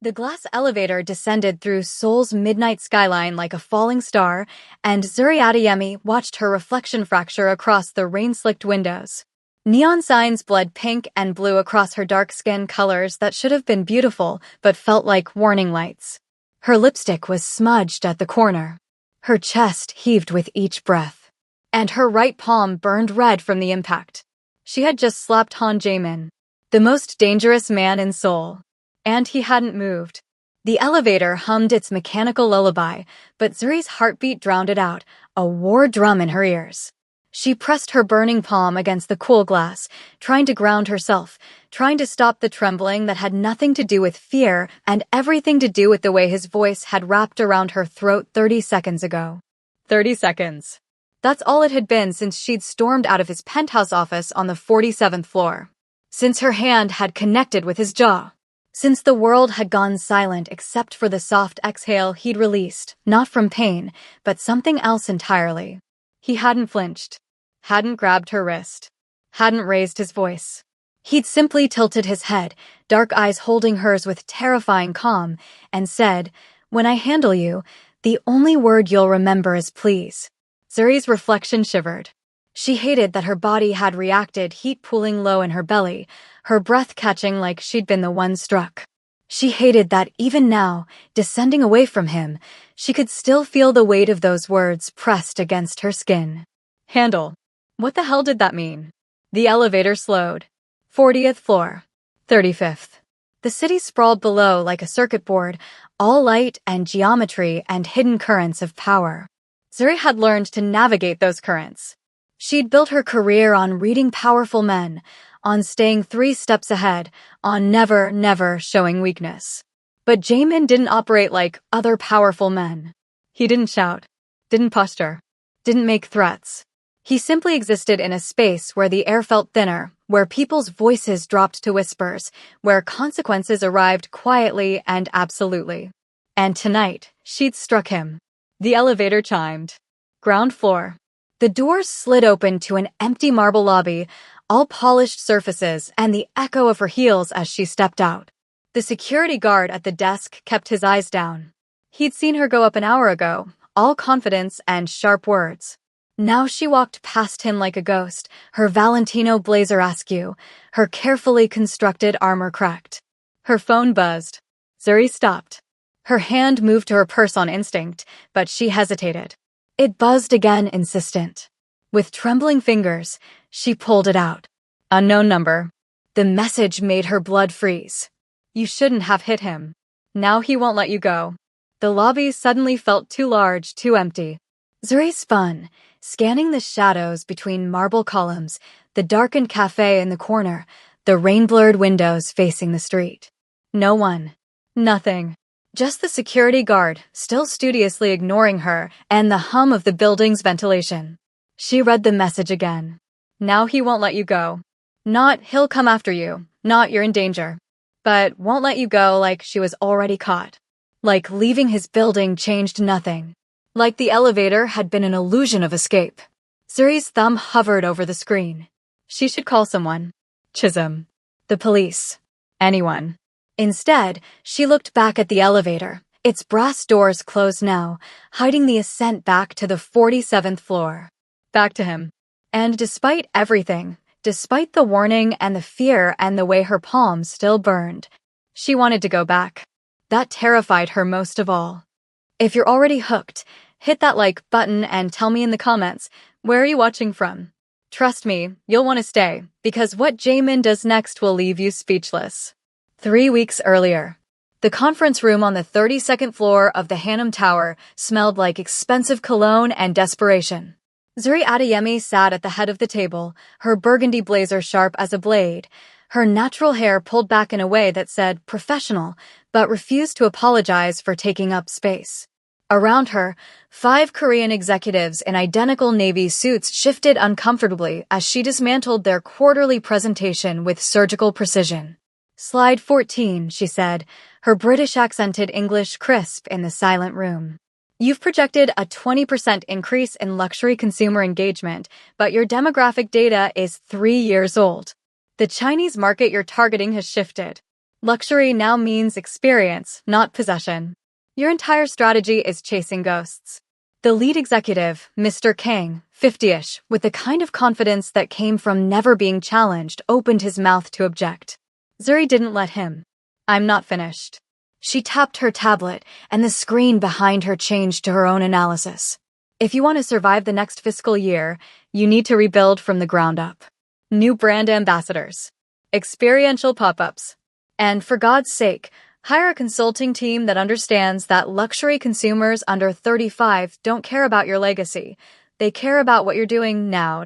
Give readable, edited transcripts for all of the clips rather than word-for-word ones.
The glass elevator descended through Seoul's midnight skyline like a falling star, and Zuri Adeyemi watched her reflection fracture across the rain-slicked windows. Neon signs bled pink and blue across her dark skin, colors that should have been beautiful but felt like warning lights. Her lipstick was smudged at the corner. Her chest heaved with each breath, and her right palm burned red from the impact. She had just slapped Han Jae-min, the most dangerous man in Seoul. And he hadn't moved. The elevator hummed its mechanical lullaby, but Zuri's heartbeat drowned it out, a war drum in her ears. She pressed her burning palm against the cool glass, trying to ground herself, trying to stop the trembling that had nothing to do with fear and everything to do with the way his voice had wrapped around her throat 30 seconds ago. 30 seconds. That's all it had been since she'd stormed out of his penthouse office on the 47th floor. Since her hand had connected with his jaw. Since the world had gone silent except for the soft exhale he'd released, not from pain, but something else entirely. He hadn't flinched, hadn't grabbed her wrist, hadn't raised his voice. He'd simply tilted his head, dark eyes holding hers with terrifying calm, and said, "When I handle you, the only word you'll remember is please." Zuri's reflection shivered. She hated that her body had reacted, heat pooling low in her belly, her breath catching like she'd been the one struck. She hated that even now, descending away from him, she could still feel the weight of those words pressed against her skin. Handle. What the hell did that mean? The elevator slowed. 40th floor. 35th. The city sprawled below like a circuit board, all light and geometry and hidden currents of power. Zuri had learned to navigate those currents. She'd built her career on reading powerful men, on staying 3 steps ahead, on never showing weakness. But Jaemin didn't operate like other powerful men. He didn't shout, didn't posture, didn't make threats. He simply existed in a space where the air felt thinner, where people's voices dropped to whispers, where consequences arrived quietly and absolutely. And tonight, she'd struck him. The elevator chimed. Ground floor. The doors slid open to an empty marble lobby, all polished surfaces and the echo of her heels as she stepped out. The security guard at the desk kept his eyes down. He'd seen her go up an hour ago, all confidence and sharp words. Now she walked past him like a ghost, her Valentino blazer askew, her carefully constructed armor cracked. Her phone buzzed. Zuri stopped. Her hand moved to her purse on instinct, but she hesitated. It buzzed again, insistent. With trembling fingers, she pulled it out. Unknown number. The message made her blood freeze. You shouldn't have hit him. Now he won't let you go. The lobby suddenly felt too large, too empty. Zuri spun, scanning the shadows between marble columns, the darkened cafe in the corner, the rain-blurred windows facing the street. No one. Nothing. Just the security guard, still studiously ignoring her, and the hum of the building's ventilation. She read the message again. Now he won't let you go. Not, he'll come after you. Not, you're in danger. But won't let you go like she was already caught. Like leaving his building changed nothing. Like the elevator had been an illusion of escape. Zuri's thumb hovered over the screen. She should call someone. Chisholm. The police. Anyone. Instead, she looked back at the elevator, its brass doors closed now, hiding the ascent back to the 47th floor. Back to him. And despite everything, despite the warning and the fear and the way her palms still burned, she wanted to go back. That terrified her most of all. If you're already hooked, hit that like button and tell me in the comments, where are you watching from? Trust me, you'll want to stay, because what Jaemin does next will leave you speechless. 3 weeks earlier, the conference room on the 32nd floor of the Hanam Tower smelled like expensive cologne and desperation. Zuri Adeyemi sat at the head of the table, her burgundy blazer sharp as a blade, her natural hair pulled back in a way that said professional, but refused to apologize for taking up space. Around her, 5 Korean executives in identical navy suits shifted uncomfortably as she dismantled their quarterly presentation with surgical precision. Slide 14, she said, her British-accented English crisp in the silent room. You've projected a 20% increase in luxury consumer engagement, but your demographic data is 3 years old. The Chinese market you're targeting has shifted. Luxury now means experience, not possession. Your entire strategy is chasing ghosts. The lead executive, Mr. King, 50-ish, with the kind of confidence that came from never being challenged, opened his mouth to object. Zuri didn't let him. "I'm not finished." She tapped her tablet, and the screen behind her changed to her own analysis. "If you want to survive the next fiscal year, you need to rebuild from the ground up. New brand ambassadors. Experiential pop-ups. And for God's sake, hire a consulting team that understands that luxury consumers under 35 don't care about your legacy. They care about what you're doing now."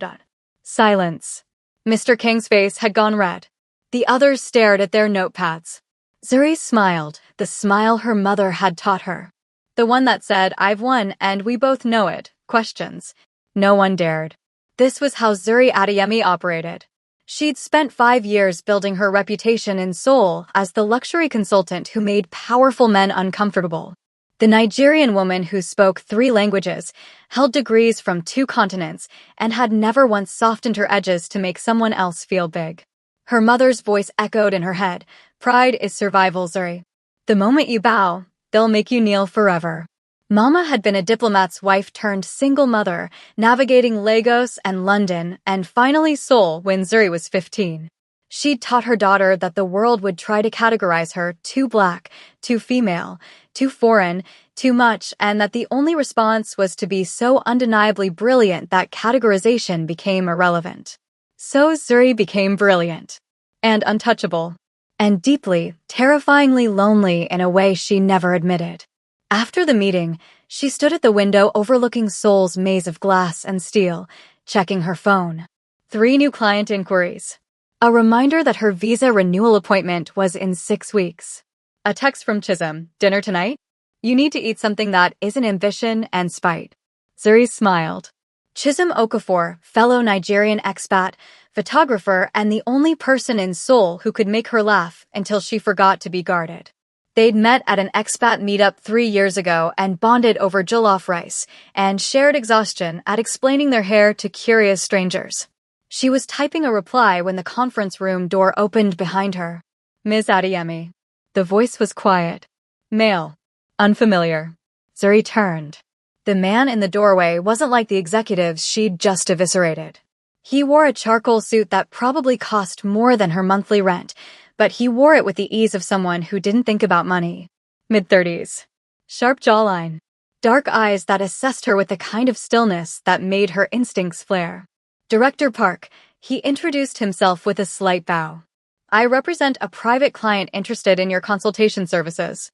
Silence. Mr. King's face had gone red. The others stared at their notepads. Zuri smiled, the smile her mother had taught her. The one that said, "I've won and we both know it." Questions. No one dared. This was how Zuri Adeyemi operated. She'd spent 5 years building her reputation in Seoul as the luxury consultant who made powerful men uncomfortable. The Nigerian woman who spoke 3 languages, held degrees from 2 continents, and had never once softened her edges to make someone else feel big. Her mother's voice echoed in her head. "Pride is survival, Zuri. The moment you bow, they'll make you kneel forever." Mama had been a diplomat's wife turned single mother, navigating Lagos and London, and finally Seoul when Zuri was 15. She'd taught her daughter that the world would try to categorize her too black, too female, too foreign, too much, and that the only response was to be so undeniably brilliant that categorization became irrelevant. So Zuri became brilliant. And untouchable. And deeply, terrifyingly lonely in a way she never admitted. After the meeting, she stood at the window overlooking Seoul's maze of glass and steel, checking her phone. 3 new client inquiries. A reminder that her visa renewal appointment was in 6 weeks. A text from Chisholm, "Dinner tonight? You need to eat something that isn't ambition and spite." Zuri smiled. Chisholm Okafor, fellow Nigerian expat, photographer, and the only person in Seoul who could make her laugh until she forgot to be guarded. They'd met at an expat meetup 3 years ago and bonded over jollof rice and shared exhaustion at explaining their hair to curious strangers. She was typing a reply when the conference room door opened behind her. "Ms. Adeyemi." The voice was quiet. Male. Unfamiliar. Zuri turned. The man in the doorway wasn't like the executives she'd just eviscerated. He wore a charcoal suit that probably cost more than her monthly rent, but he wore it with the ease of someone who didn't think about money. Mid-30s. Sharp jawline. Dark eyes that assessed her with the kind of stillness that made her instincts flare. "Director Park," he introduced himself with a slight bow. "I represent a private client interested in your consultation services."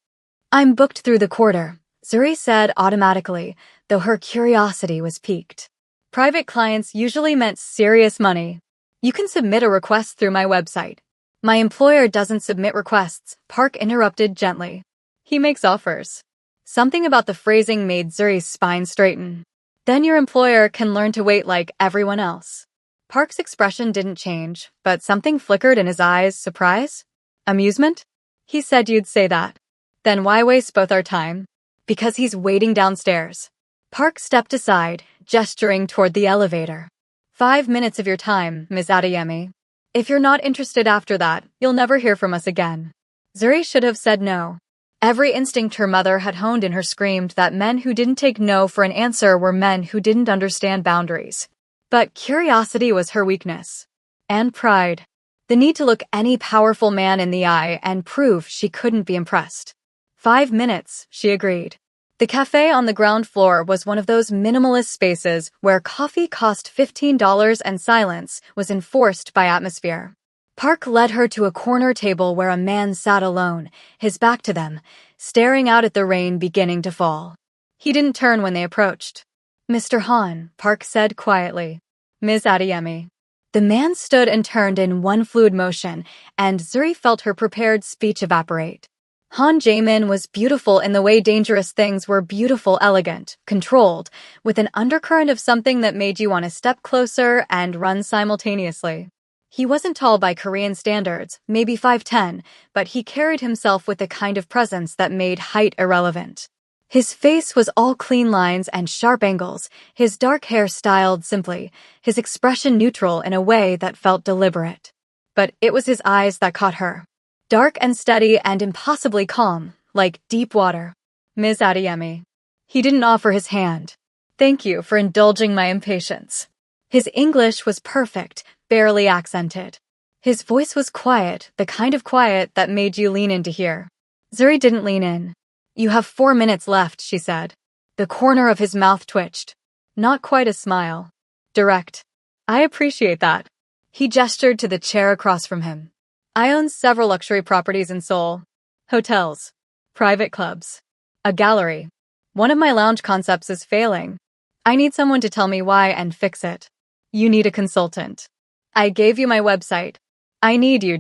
"I'm booked through the quarter," Zuri said automatically, though her curiosity was piqued. Private clients usually meant serious money. "You can submit a request through my website." "My employer doesn't submit requests," Park interrupted gently. "He makes offers." Something about the phrasing made Zuri's spine straighten. "Then your employer can learn to wait like everyone else." Park's expression didn't change, but something flickered in his eyes. Surprise? Amusement? "He said you'd say that." "Then why waste both our time?" "Because he's waiting downstairs." Park stepped aside, gesturing toward the elevator. 5 minutes of your time, Ms. Adeyemi. If you're not interested after that, you'll never hear from us again." Zuri should have said no. Every instinct her mother had honed in her screamed that men who didn't take no for an answer were men who didn't understand boundaries. But curiosity was her weakness. And pride. The need to look any powerful man in the eye and prove she couldn't be impressed. 5 minutes, she agreed. The cafe on the ground floor was one of those minimalist spaces where coffee cost $15 and silence was enforced by atmosphere. Park led her to a corner table where a man sat alone, his back to them, staring out at the rain beginning to fall. He didn't turn when they approached. "Mr. Han," Park said quietly. "Ms. Adeyemi." The man stood and turned in one fluid motion, and Zuri felt her prepared speech evaporate. Han Jaemin was beautiful in the way dangerous things were beautiful, elegant, controlled, with an undercurrent of something that made you want to step closer and run simultaneously. He wasn't tall by Korean standards, maybe 5'10", but he carried himself with a kind of presence that made height irrelevant. His face was all clean lines and sharp angles, his dark hair styled simply, his expression neutral in a way that felt deliberate. But it was his eyes that caught her. Dark and steady and impossibly calm, like deep water. Ms. Adeyemi. He didn't offer his hand. Thank you for indulging my impatience. His English was perfect, barely accented. His voice was quiet, the kind of quiet that made you lean in to hear. Zuri didn't lean in. You have 4 minutes left, she said. The corner of his mouth twitched. Not quite a smile. Direct. I appreciate that. He gestured to the chair across from him. I own several luxury properties in Seoul. Hotels. Private clubs. A gallery. One of my lounge concepts is failing. I need someone to tell me why and fix it. You need a consultant. I gave you my website. I need you.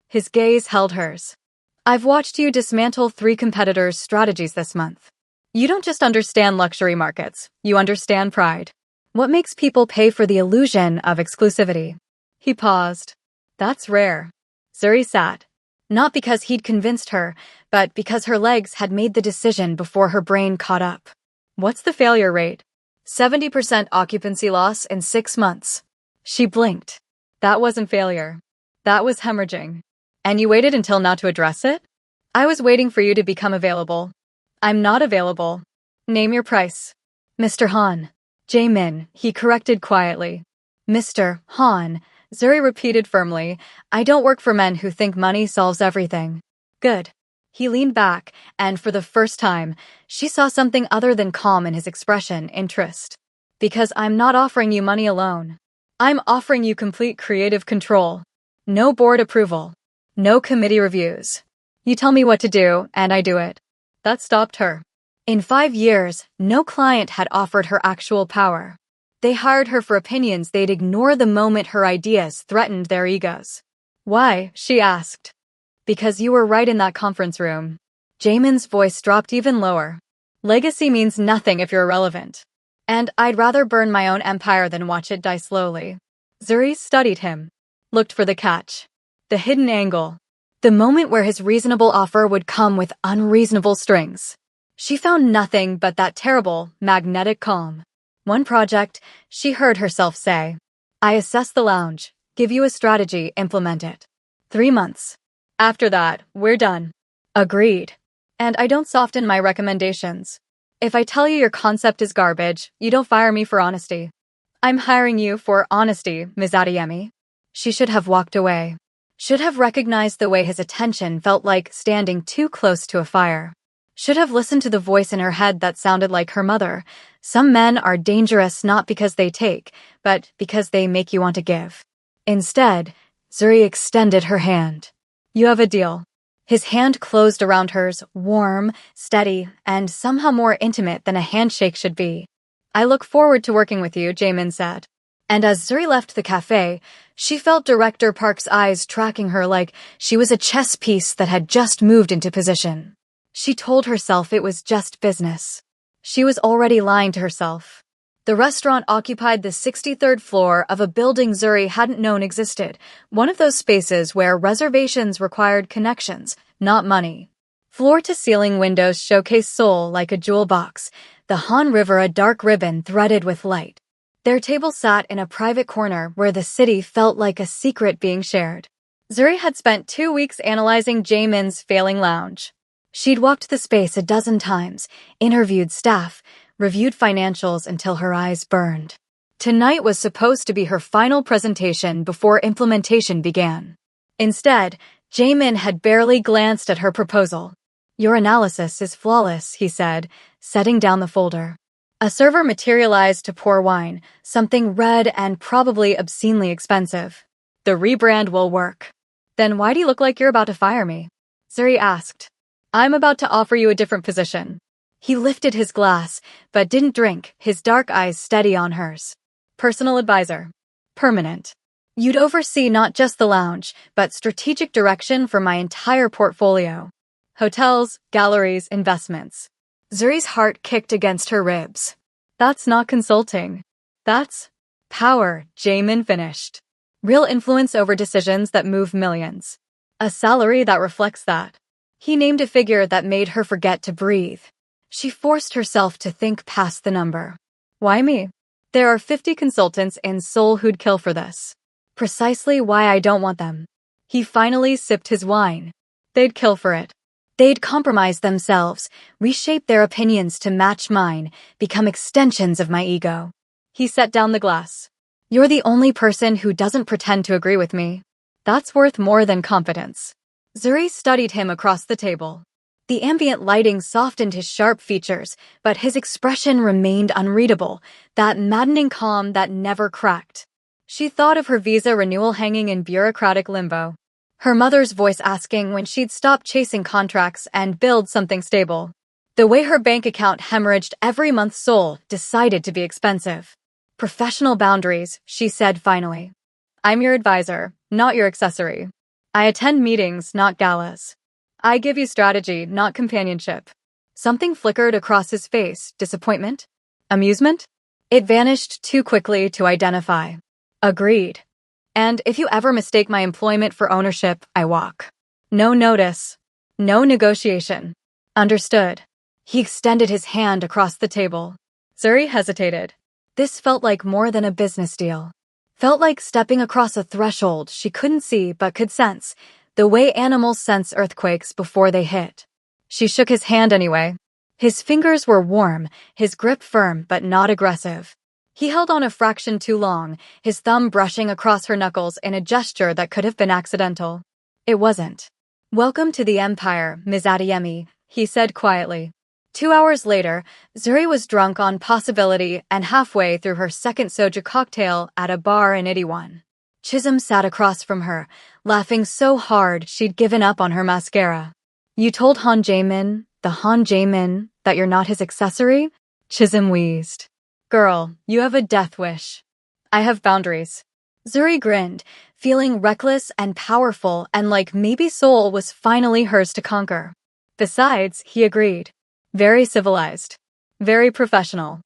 His gaze held hers. I've watched you dismantle 3 competitors' strategies this month. You don't just understand luxury markets, you understand pride. What makes people pay for the illusion of exclusivity? He paused. That's rare. Zuri sat. Not because he'd convinced her, but because her legs had made the decision before her brain caught up. What's the failure rate? 70% occupancy loss in 6 months. She blinked. That wasn't failure. That was hemorrhaging. And you waited until now to address it? I was waiting for you to become available. I'm not available. Name your price. Mr. Han. Jaemin, he corrected quietly. Mr. Han, Zuri repeated firmly. I don't work for men who think money solves everything. Good. He leaned back, and for the first time, she saw something other than calm in his expression, interest. Because I'm not offering you money alone. I'm offering you complete creative control. No board approval. No committee reviews. You tell me what to do, and I do it. That stopped her. In 5 years, no client had offered her actual power. They hired her for opinions they'd ignore the moment her ideas threatened their egos. Why? She asked. Because you were right in that conference room. Jaemin's voice dropped even lower. Legacy means nothing if you're irrelevant. And I'd rather burn my own empire than watch it die slowly. Zuri studied him. Looked for the catch. The hidden angle. The moment where his reasonable offer would come with unreasonable strings. She found nothing but that terrible, magnetic calm. One project, she heard herself say. I assess the lounge, give you a strategy, implement it. 3 months. After that, we're done. Agreed. And I don't soften my recommendations. If I tell you your concept is garbage, you don't fire me for honesty. I'm hiring you for honesty, Ms. Adeyemi. She should have walked away. Should have recognized the way his attention felt like standing too close to a fire. Should have listened to the voice in her head that sounded like her mother. Some men are dangerous not because they take, but because they make you want to give. Instead, Zuri extended her hand. You have a deal. His hand closed around hers, warm, steady, and somehow more intimate than a handshake should be. I look forward to working with you, Jaemin said. And as Zuri left the cafe, she felt Director Park's eyes tracking her like she was a chess piece that had just moved into position. She told herself it was just business. She was already lying to herself. The restaurant occupied the 63rd floor of a building Zuri hadn't known existed, one of those spaces where reservations required connections, not money. Floor-to-ceiling windows showcased Seoul like a jewel box, the Han River a dark ribbon threaded with light. Their table sat in a private corner where the city felt like a secret being shared. Zuri had spent 2 weeks analyzing Jaemin's failing lounge. She'd walked the space a dozen times, interviewed staff, reviewed financials until her eyes burned. Tonight was supposed to be her final presentation before implementation began. Instead, Jaemin had barely glanced at her proposal. Your analysis is flawless, he said, setting down the folder. A server materialized to pour wine, something red and probably obscenely expensive. The rebrand will work. Then why do you look like you're about to fire me? Zuri asked. I'm about to offer you a different position. He lifted his glass, but didn't drink, his dark eyes steady on hers. Personal advisor. Permanent. You'd oversee not just the lounge, but strategic direction for my entire portfolio. Hotels, galleries, investments. Zuri's heart kicked against her ribs. That's not consulting. That's power, Jaemin finished. Real influence over decisions that move millions. A salary that reflects that. He named a figure that made her forget to breathe. She forced herself to think past the number. Why me? There are 50 consultants in Seoul who'd kill for this. Precisely why I don't want them. He finally sipped his wine. They'd kill for it. They'd compromise themselves, reshape their opinions to match mine, become extensions of my ego. He set down the glass. You're the only person who doesn't pretend to agree with me. That's worth more than confidence. Zuri studied him across the table. The ambient lighting softened his sharp features, but his expression remained unreadable, that maddening calm that never cracked. She thought of her visa renewal hanging in bureaucratic limbo. Her mother's voice asking when she'd stop chasing contracts and build something stable. The way her bank account hemorrhaged every month Seoul decided to be expensive. Professional boundaries, she said finally. I'm your advisor, not your accessory. I attend meetings, not galas. I give you strategy, not companionship. Something flickered across his face. Disappointment? Amusement? It vanished too quickly to identify. Agreed. And if you ever mistake my employment for ownership, I walk. No notice. No negotiation. Understood. He extended his hand across the table. Zuri hesitated. This felt like more than a business deal. Felt like stepping across a threshold she couldn't see but could sense, the way animals sense earthquakes before they hit. She shook his hand anyway. His fingers were warm, his grip firm but not aggressive. He held on a fraction too long, his thumb brushing across her knuckles in a gesture that could have been accidental. It wasn't. Welcome to the Empire, Ms. Adeyemi, he said quietly. 2 hours later, Zuri was drunk on possibility and halfway through her second soju cocktail at a bar in Itaewon. Chisholm sat across from her, laughing so hard she'd given up on her mascara. You told Han Jaemin, the Han Jaemin, that you're not his accessory? Chisholm wheezed. Girl, you have a death wish. I have boundaries. Zuri grinned, feeling reckless and powerful and like maybe Seoul was finally hers to conquer. Besides, he agreed. Very civilized. Very professional.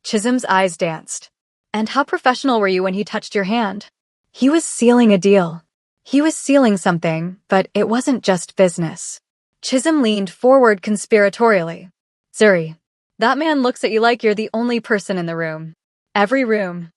Chisholm's eyes danced. And how professional were you when he touched your hand? He was sealing a deal. He was sealing something, but it wasn't just business. Chisholm leaned forward conspiratorially. Zuri, that man looks at you like you're the only person in the room. Every room.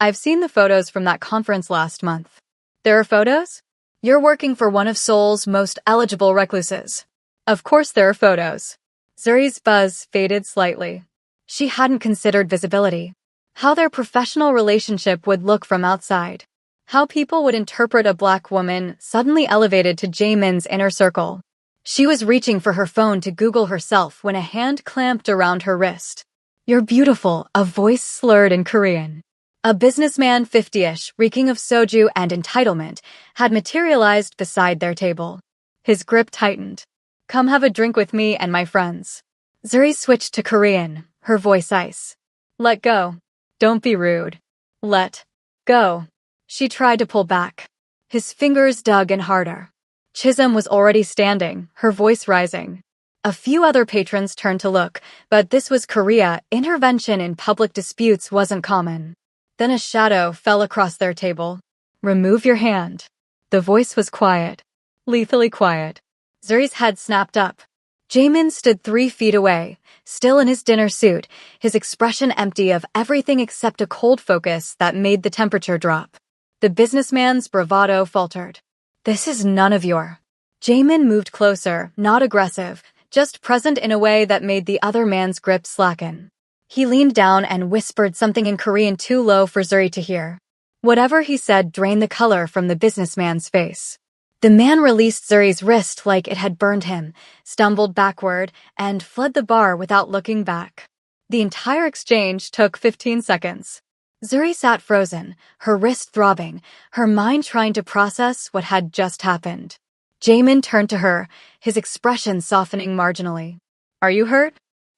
I've seen the photos from that conference last month. There are photos? You're working for one of Seoul's most eligible recluses. Of course there are photos. Zuri's buzz faded slightly. She hadn't considered visibility. How their professional relationship would look from outside. How people would interpret a black woman suddenly elevated to Jaemin's inner circle. She was reaching for her phone to Google herself when a hand clamped around her wrist. You're beautiful, a voice slurred in Korean. A businessman 50-ish, reeking of soju and entitlement, had materialized beside their table. His grip tightened. Come have a drink with me and my friends. Zuri switched to Korean, her voice ice. Let go. Don't be rude. Let go. She tried to pull back. His fingers dug in harder. Chisholm was already standing, her voice rising. A few other patrons turned to look, but this was Korea. Intervention in public disputes wasn't common. Then a shadow fell across their table. Remove your hand. The voice was quiet. Lethally quiet. Zuri's head snapped up. Jaemin stood 3 feet away, still in his dinner suit, his expression empty of everything except a cold focus that made the temperature drop. The businessman's bravado faltered. This is none of your. Jaemin moved closer, not aggressive, just present in a way that made the other man's grip slacken. He leaned down and whispered something in Korean too low for Zuri to hear. Whatever he said drained the color from the businessman's face. The man released Zuri's wrist like it had burned him, stumbled backward, and fled the bar without looking back. The entire exchange took 15 seconds. Zuri sat frozen, her wrist throbbing, her mind trying to process what had just happened. Jaemin turned to her, his expression softening marginally. Are you hurt?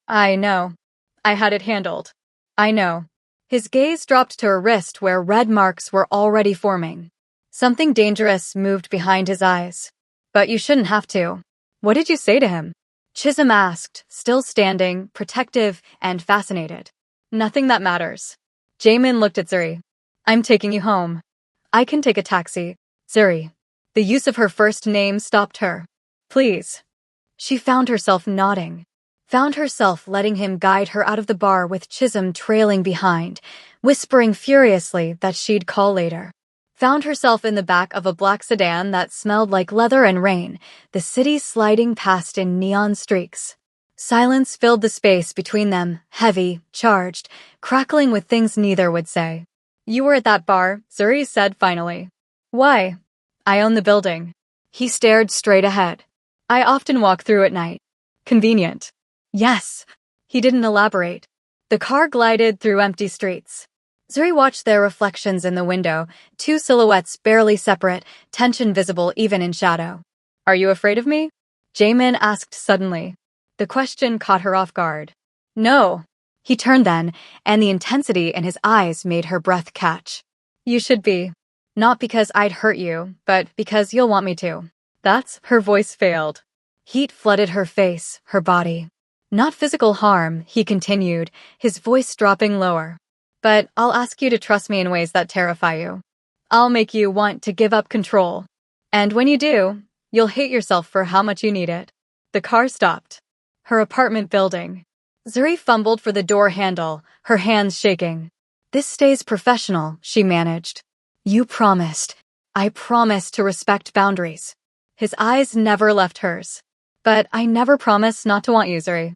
I know. I had it handled. I know. His gaze dropped to her wrist where red marks were already forming. Something dangerous moved behind his eyes. But you shouldn't have to. What did you say to him? Chisholm asked, still standing, protective and fascinated. Nothing that matters. Jaemin looked at Zuri. I'm taking you home. I can take a taxi. Zuri. The use of her first name stopped her. Please. She found herself nodding. Found herself letting him guide her out of the bar with Chisholm trailing behind, whispering furiously that she'd call later. found herself in the back of a black sedan that smelled like leather and rain, the city sliding past in neon streaks. Silence filled the space between them, heavy, charged, crackling with things neither would say. "You were at that bar," Zuri said finally. "Why?" "I own the building." He stared straight ahead. "I often walk through at night." "Convenient." "Yes." He didn't elaborate. The car glided through empty streets. Zuri watched their reflections in the window, two silhouettes barely separate, tension visible even in shadow. "Are you afraid of me?" Jamin asked suddenly. The question caught her off guard. "No." He turned then, and the intensity in his eyes made her breath catch. "You should be. Not because I'd hurt you, but because you'll want me to." Her voice failed. Heat flooded her face, her body. "Not physical harm," he continued, his voice dropping lower. "But I'll ask you to trust me in ways that terrify you. I'll make you want to give up control. And when you do, you'll hate yourself for how much you need it." The car stopped. Her apartment building. Zuri fumbled for the door handle, her hands shaking. "This stays professional," she managed. "You promised. I promised to respect boundaries." His eyes never left hers. "But I never promised not to want you, Zuri.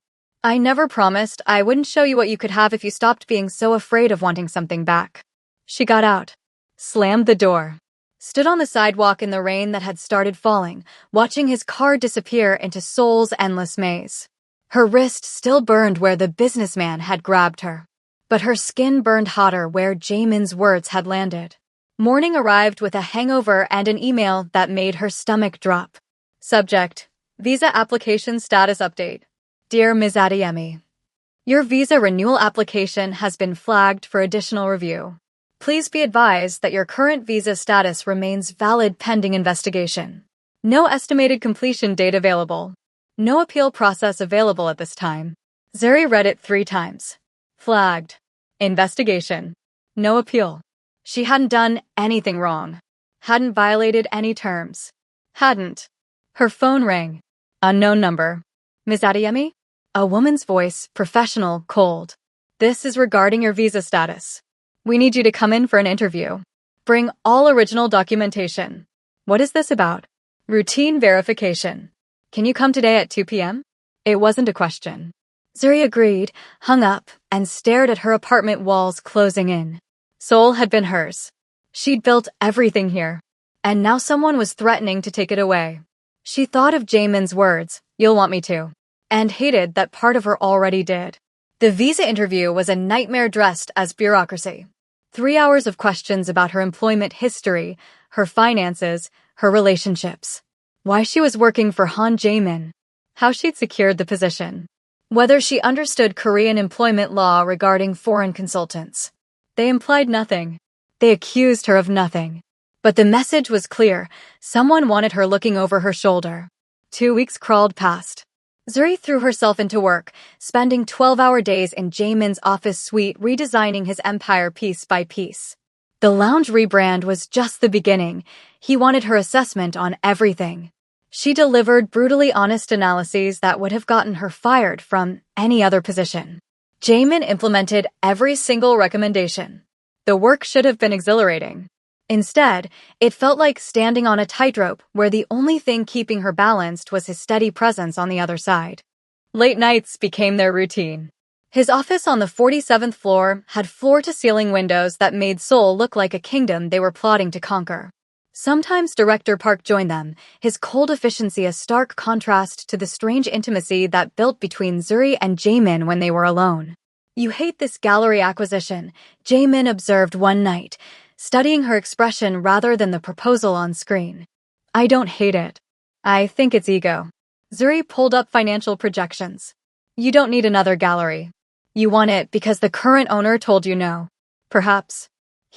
I never promised I wouldn't show you what you could have if you stopped being so afraid of wanting something back." She got out, slammed the door, stood on the sidewalk in the rain that had started falling, watching his car disappear into Seoul's endless maze. Her wrist still burned where the businessman had grabbed her, but her skin burned hotter where Jamin's words had landed. Morning arrived with a hangover and an email that made her stomach drop. Subject: Visa application status update. Dear Ms. Adeyemi, your visa renewal application has been flagged for additional review. Please be advised that your current visa status remains valid pending investigation. No estimated completion date available. No appeal process available at this time. Zuri read it 3 times. Flagged. Investigation. No appeal. She hadn't done anything wrong. Hadn't violated any terms. Hadn't. Her phone rang. Unknown number. "Ms. Adeyemi?" A woman's voice, professional, cold. "This is regarding your visa status. We need you to come in for an interview. Bring all original documentation." "What is this about?" "Routine verification. Can you come today at 2 p.m.? It wasn't a question. Zuri agreed, hung up, and stared at her apartment walls closing in. Seoul had been hers. She'd built everything here. And now someone was threatening to take it away. She thought of Jamin's words, "You'll want me to," and hated that part of her already did. The visa interview was a nightmare dressed as bureaucracy. 3 hours of questions about her employment history, her finances, her relationships. Why she was working for Han Jamin. How she'd secured the position. Whether she understood Korean employment law regarding foreign consultants. They implied nothing. They accused her of nothing. But the message was clear. Someone wanted her looking over her shoulder. 2 weeks crawled past. Zuri threw herself into work, spending 12-hour days in Jamin's office suite redesigning his empire piece by piece. The lounge rebrand was just the beginning. He wanted her assessment on everything. She delivered brutally honest analyses that would have gotten her fired from any other position. Jamin implemented every single recommendation. The work should have been exhilarating. Instead, it felt like standing on a tightrope where the only thing keeping her balanced was his steady presence on the other side. Late nights became their routine. His office on the 47th floor had floor-to-ceiling windows that made Seoul look like a kingdom they were plotting to conquer. Sometimes Director Park joined them, his cold efficiency a stark contrast to the strange intimacy that built between Zuri and Jamin when they were alone. "You hate this gallery acquisition," Jamin observed one night, studying her expression rather than the proposal on screen. "I don't hate it. I think it's ego." Zuri pulled up financial projections. "You don't need another gallery. You want it because the current owner told you no. Perhaps."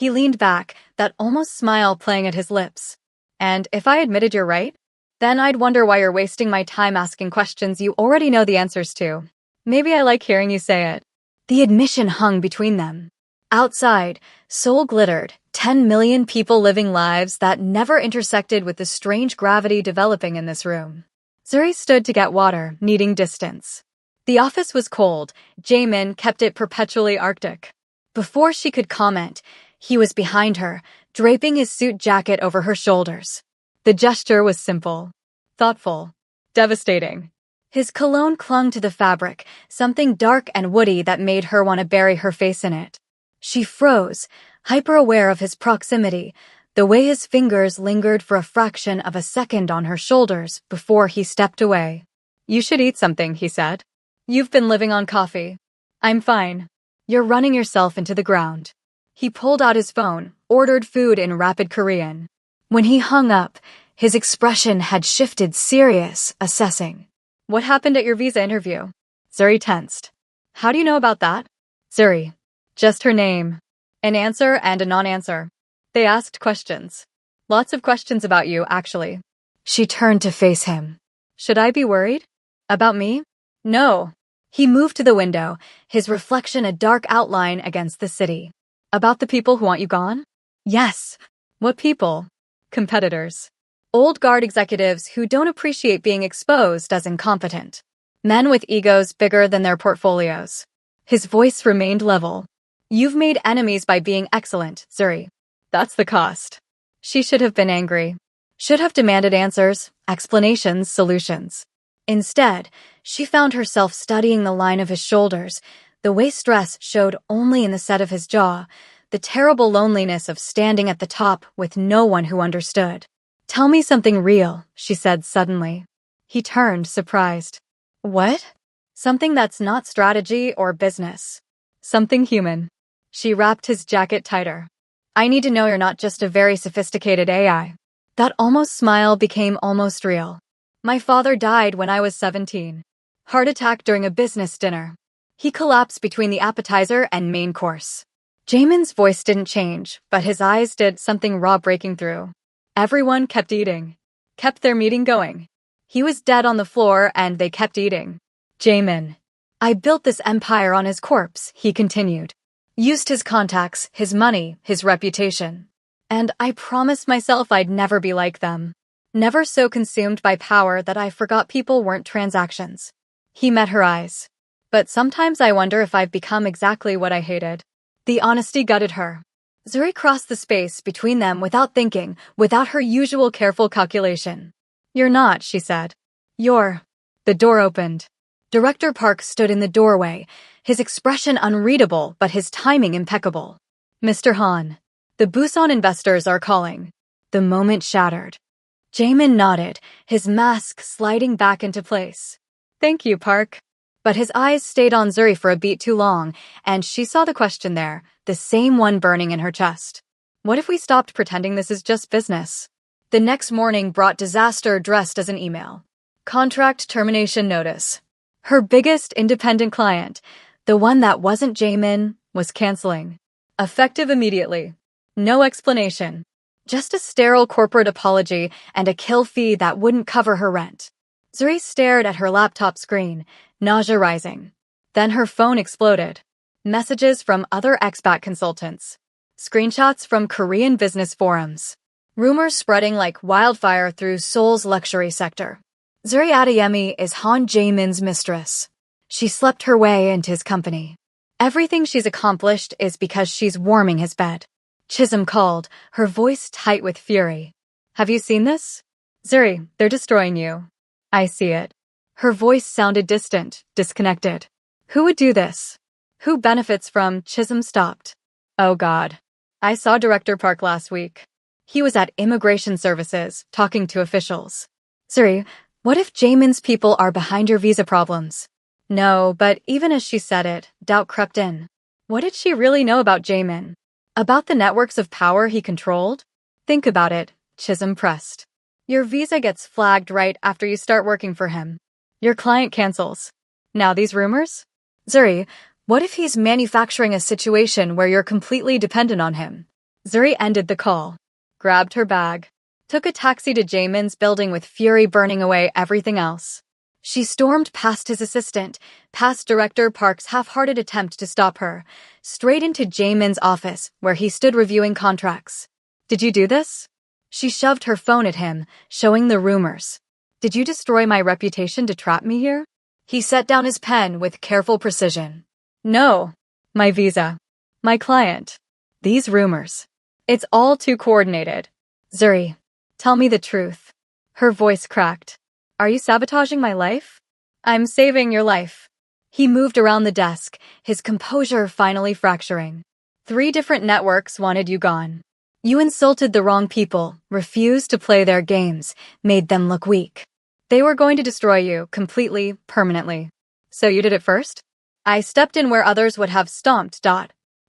He leaned back, that almost smile playing at his lips. "And if I admitted you're right, then I'd wonder why you're wasting my time asking questions you already know the answers to. Maybe I like hearing you say it." The admission hung between them. Outside, Seoul glittered, 10 million people living lives that never intersected with the strange gravity developing in this room. Zuri stood to get water, needing distance. The office was cold. Jamin kept it perpetually arctic. Before she could comment, he was behind her, draping his suit jacket over her shoulders. The gesture was simple, thoughtful, devastating. His cologne clung to the fabric, something dark and woody that made her want to bury her face in it. She froze, hyper-aware of his proximity, the way his fingers lingered for a fraction of a second on her shoulders before he stepped away. "You should eat something," he said. "You've been living on coffee." "I'm fine." "You're running yourself into the ground." He pulled out his phone, ordered food in rapid Korean. When he hung up, his expression had shifted serious, assessing. "What happened at your visa interview?" Zuri tensed. "How do you know about that?" Zuri. Just her name. An answer and a non-answer. They asked questions. Lots of questions about you, actually. She turned to face him. "Should I be worried? About me?" "No." He moved to the window, his reflection a dark outline against the city. "About the people who want you gone?" "Yes." "What people?" "Competitors. Old guard executives who don't appreciate being exposed as incompetent. Men with egos bigger than their portfolios." His voice remained level. "You've made enemies by being excellent, Zuri. That's the cost." She should have been angry. Should have demanded answers, explanations, solutions. Instead, she found herself studying the line of his shoulders, the way stress showed only in the set of his jaw, the terrible loneliness of standing at the top with no one who understood. "Tell me something real," she said suddenly. He turned, surprised. "What?" "Something that's not strategy or business. Something human." She wrapped his jacket tighter. "I need to know you're not just a very sophisticated AI." That almost smile became almost real. "My father died when I was 17. Heart attack during a business dinner." He collapsed between the appetizer and main course. Jamin's voice didn't change, but his eyes did, something raw breaking through. Everyone kept eating. Kept their meeting going. He was dead on the floor and they kept eating. "Jamin. I built this empire on his corpse," he continued. "Used his contacts, his money, his reputation. And I promised myself I'd never be like them. Never so consumed by power that I forgot people weren't transactions." He met her eyes. "But sometimes I wonder if I've become exactly what I hated." The honesty gutted her. Zuri crossed the space between them without thinking, without her usual careful calculation. "You're not," she said. "You're." The door opened. Director Park stood in the doorway, his expression unreadable but his timing impeccable. "Mr. Han, the Busan investors are calling." The moment shattered. Jamin nodded, his mask sliding back into place. "Thank you, Park." But his eyes stayed on Zuri for a beat too long, and she saw the question there, the same one burning in her chest. What if we stopped pretending this is just business? The next morning brought disaster dressed as an email. Contract termination notice. Her biggest independent client, the one that wasn't Jamin, was canceling. Effective immediately. No explanation. Just a sterile corporate apology and a kill fee that wouldn't cover her rent. Zuri stared at her laptop screen, nausea rising. Then her phone exploded. Messages from other expat consultants. Screenshots from Korean business forums. Rumors spreading like wildfire through Seoul's luxury sector. Zuri Adeyemi is Han Jae-min's mistress. She slept her way into his company. Everything she's accomplished is because she's warming his bed. Chisholm called, her voice tight with fury. "Have you seen this?" "Zuri, they're destroying you." "I see it." Her voice sounded distant, disconnected. "Who would do this? Who benefits from?" Chisholm stopped. "Oh God. I saw Director Park last week. He was at Immigration Services, talking to officials." "Zuri, what if Jamin's people are behind your visa problems?" No, but even as she said it, doubt crept in. What did she really know about Jamin? About the networks of power he controlled? "Think about it," Chisholm pressed. "Your visa gets flagged right after you start working for him. Your client cancels. Now these rumors? Zuri, what if he's manufacturing a situation where you're completely dependent on him?" Zuri ended the call, grabbed her bag, took a taxi to Jamin's building with fury burning away everything else. She stormed past his assistant, past Director Park's half-hearted attempt to stop her, straight into Jamin's office, where he stood reviewing contracts. "Did you do this?" She shoved her phone at him, showing the rumors. "Did you destroy my reputation to trap me here?" He set down his pen with careful precision. "No. My visa. My client. These rumors." It's all too coordinated. Zuri, tell me the truth. Her voice cracked. Are you sabotaging my life? I'm saving your life. He moved around the desk, his composure finally fracturing. 3 different networks wanted you gone. You insulted the wrong people, refused to play their games, made them look weak. They were going to destroy you completely, permanently. So you did it first? I stepped in where others would have stomped.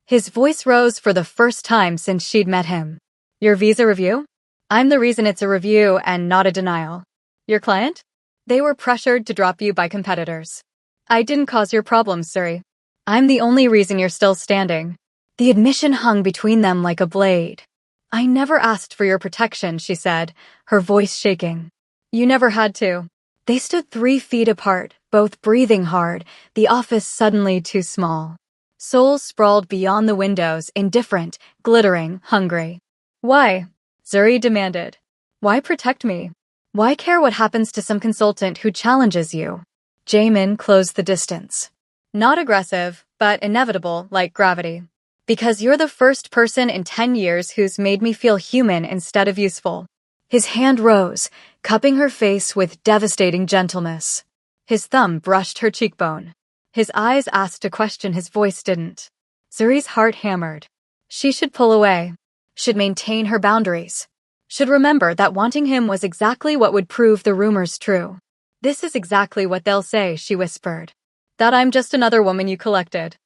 His voice rose for the first time since she'd met him. Your visa review? I'm the reason it's a review and not a denial. Your client? They were pressured to drop you by competitors. I didn't cause your problems, Suri. I'm the only reason you're still standing. The admission hung between them like a blade. I never asked for your protection, she said, her voice shaking. You never had to. They stood 3 feet apart, both breathing hard, the office suddenly too small. Souls sprawled beyond the windows, indifferent, glittering, hungry. Why? Zuri demanded. Why protect me? Why care what happens to some consultant who challenges you? Jamin closed the distance. Not aggressive, but inevitable, like gravity. Because you're the first person in 10 years who's made me feel human instead of useful. His hand rose, cupping her face with devastating gentleness. His thumb brushed her cheekbone. His eyes asked a question his voice didn't. Zuri's heart hammered. She should pull away. Should maintain her boundaries. Should remember that wanting him was exactly what would prove the rumors true. This is exactly what they'll say, she whispered. That I'm just another woman you collected.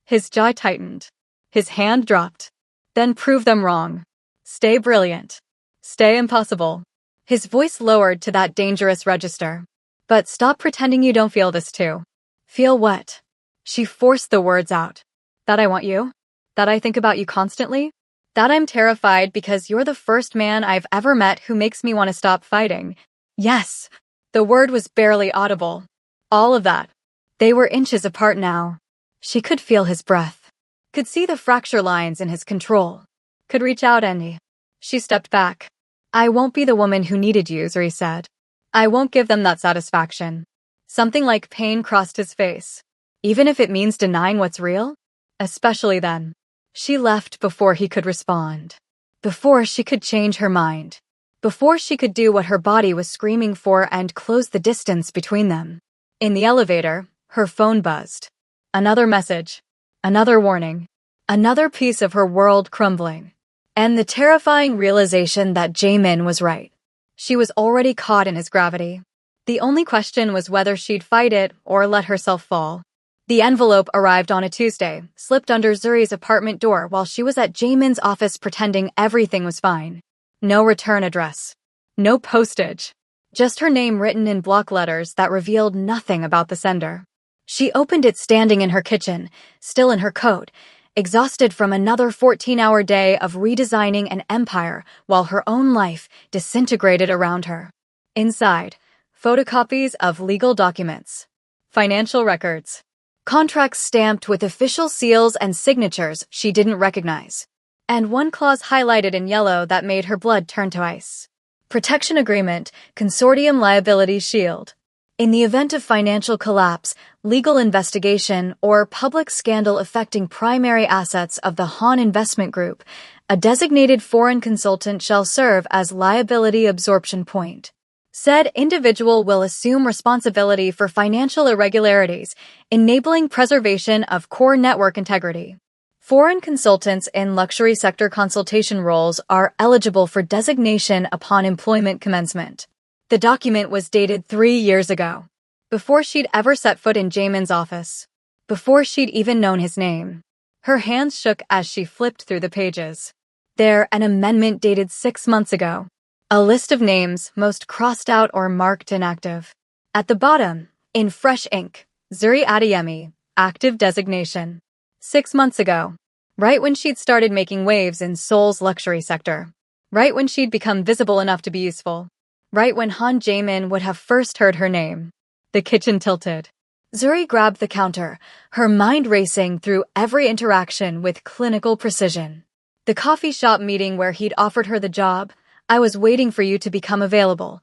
His jaw tightened. His hand dropped. Then prove them wrong. Stay brilliant. Stay impossible. His voice lowered to that dangerous register. But stop pretending you don't feel this too. Feel what? She forced the words out. That I want you? That I think about you constantly? That I'm terrified because you're the first man I've ever met who makes me want to stop fighting. Yes. The word was barely audible. All of that. They were inches apart now. She could feel his breath. Could see the fracture lines in his control. Could reach out and She stepped back. I won't be the woman who needed you, Zuri said. I won't give them that satisfaction. Something like pain crossed his face. Even if it means denying what's real? Especially then. She left before he could respond. Before she could change her mind. Before she could do what her body was screaming for and close the distance between them. In the elevator, her phone buzzed. Another message. Another warning. Another piece of her world crumbling. And the terrifying realization that Jamin was right. She was already caught in his gravity. The only question was whether she'd fight it or let herself fall. The envelope arrived on a Tuesday, slipped under Zuri's apartment door while she was at Jamin's office pretending everything was fine. No return address. No postage. Just her name written in block letters that revealed nothing about the sender. She opened it standing in her kitchen, still in her coat, exhausted from another 14-hour day of redesigning an empire while her own life disintegrated around her. Inside, photocopies of legal documents, financial records, contracts stamped with official seals and signatures she didn't recognize, and one clause highlighted in yellow that made her blood turn to ice. Protection Agreement, Consortium Liability Shield. In the event of financial collapse, legal investigation, or public scandal affecting primary assets of the Han Investment Group, a designated foreign consultant shall serve as liability absorption point. Said individual will assume responsibility for financial irregularities, enabling preservation of core network integrity. Foreign consultants in luxury sector consultation roles are eligible for designation upon employment commencement. The document was dated 3 years ago, before she'd ever set foot in Jamin's office, before she'd even known his name. Her hands shook as she flipped through the pages. There, an amendment dated 6 months ago. A list of names, most crossed out or marked inactive. At the bottom, in fresh ink, Zuri Adeyemi, active designation. 6 months ago, right when she'd started making waves in Seoul's luxury sector. Right when she'd become visible enough to be useful. Right when Han Jamin would have first heard her name. The kitchen tilted. Zuri grabbed the counter, her mind racing through every interaction with clinical precision. The coffee shop meeting where he'd offered her the job. I was waiting for you to become available.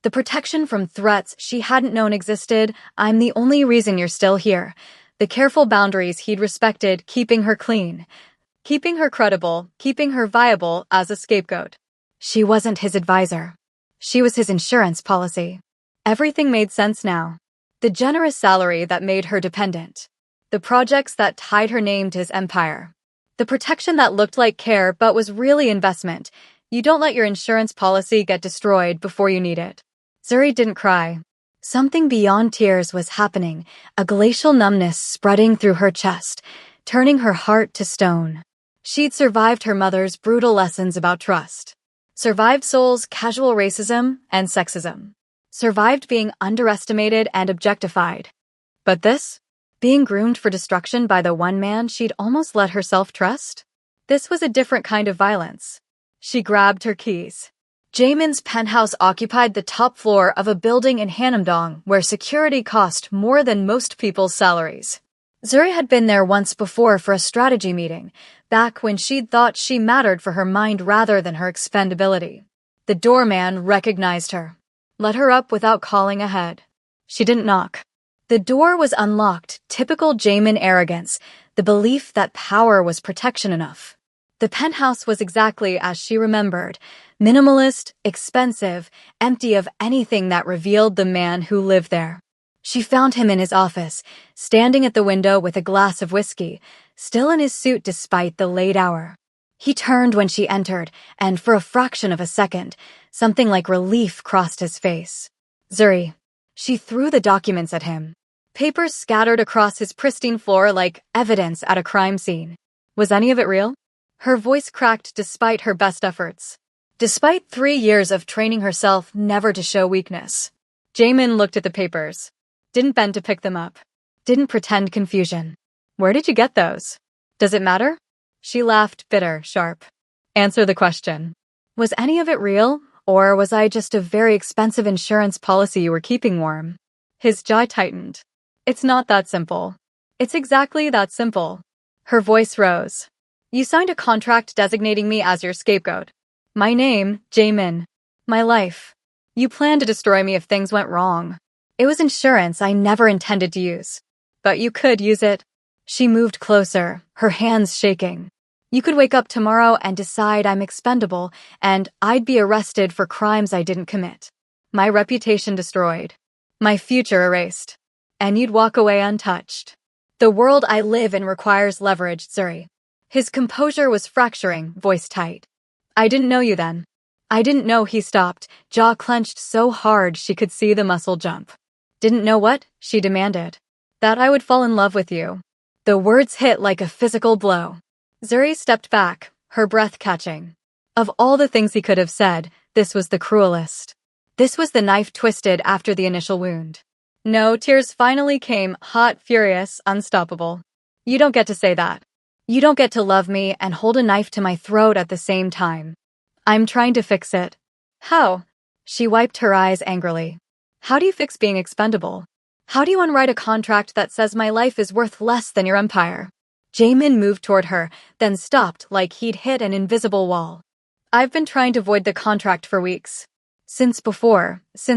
The protection from threats she hadn't known existed. I'm the only reason you're still here. The careful boundaries he'd respected, keeping her clean. keeping her credible, keeping her viable as a scapegoat. She wasn't his advisor. She was his insurance policy. Everything made sense now. The generous salary that made her dependent. The projects that tied her name to his empire. The protection that looked like care but was really investment. You don't let your insurance policy get destroyed before you need it. Zuri didn't cry. Something beyond tears was happening, a glacial numbness spreading through her chest, turning her heart to stone. She'd survived her mother's brutal lessons about trust. Survived Seoul's casual racism and sexism. Survived being underestimated and objectified. But this? Being groomed for destruction by the one man she'd almost let herself trust? This was a different kind of violence. She grabbed her keys. Jaemin's penthouse occupied the top floor of a building in Hanamdong where security cost more than most people's salaries. Zuri had been there once before for a strategy meeting, back when she'd thought she mattered for her mind rather than her expendability. The doorman recognized her. Let her up without calling ahead. She didn't knock. The door was unlocked, typical Jaemin arrogance, the belief that power was protection enough. The penthouse was exactly as she remembered, minimalist, expensive, empty of anything that revealed the man who lived there. She found him in his office, standing at the window with a glass of whiskey, still in his suit despite the late hour. He turned when she entered, and for a fraction of a second, something like relief crossed his face. Zuri. She threw the documents at him. Papers scattered across his pristine floor like evidence at a crime scene. Was any of it real? Her voice cracked despite her best efforts. Despite 3 years of training herself never to show weakness. Jaemin looked at the papers. Didn't bend to pick them up. Didn't pretend confusion. Where did you get those? Does it matter? She laughed, bitter, sharp. Answer the question. Was any of it real, or was I just a very expensive insurance policy you were keeping warm? His jaw tightened. It's not that simple. It's exactly that simple. Her voice rose. You signed a contract designating me as your scapegoat. My name, Jaemin. My life. You planned to destroy me if things went wrong. It was insurance I never intended to use. But you could use it. She moved closer, her hands shaking. You could wake up tomorrow and decide I'm expendable, and I'd be arrested for crimes I didn't commit. My reputation destroyed. My future erased. And you'd walk away untouched. The world I live in requires leverage, Zuri. His composure was fracturing, voice tight. I didn't know you then. I didn't know. He stopped, jaw clenched so hard she could see the muscle jump. Didn't know what? She demanded. That I would fall in love with you. The words hit like a physical blow. Zuri stepped back, her breath catching. Of all the things he could have said, this was the cruelest. This was the knife twisted after the initial wound. No, tears finally came, hot, furious, unstoppable. You don't get to say that. You don't get to love me and hold a knife to my throat at the same time. I'm trying to fix it. How? She wiped her eyes angrily. How do you fix being expendable? How do you unwrite a contract that says my life is worth less than your empire? Jaemin moved toward her, then stopped like he'd hit an invisible wall. I've been trying to void the contract for weeks. Since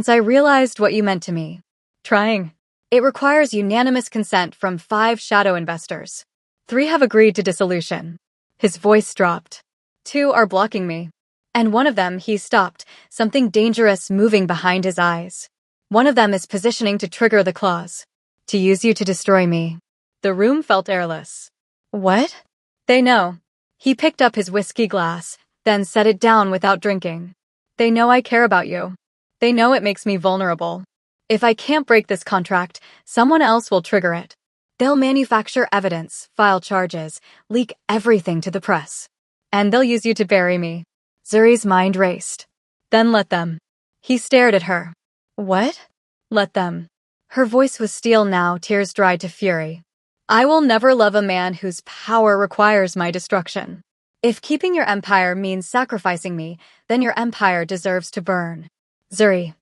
I realized what you meant to me. Trying. It requires unanimous consent from 5 shadow investors. 3 have agreed to dissolution. His voice dropped. 2 are blocking me. And one of them, he stopped, something dangerous moving behind his eyes. One of them is positioning to trigger the clause. To use you to destroy me. The room felt airless. What? They know. He picked up his whiskey glass, then set it down without drinking. They know I care about you. They know it makes me vulnerable. If I can't break this contract, someone else will trigger it. They'll manufacture evidence, file charges, leak everything to the press. And they'll use you to bury me. Zuri's mind raced. Then let them. He stared at her. What? Let them. Her voice was steel now, tears dried to fury. I will never love a man whose power requires my destruction. If keeping your empire means sacrificing me, then your empire deserves to burn. Zuri.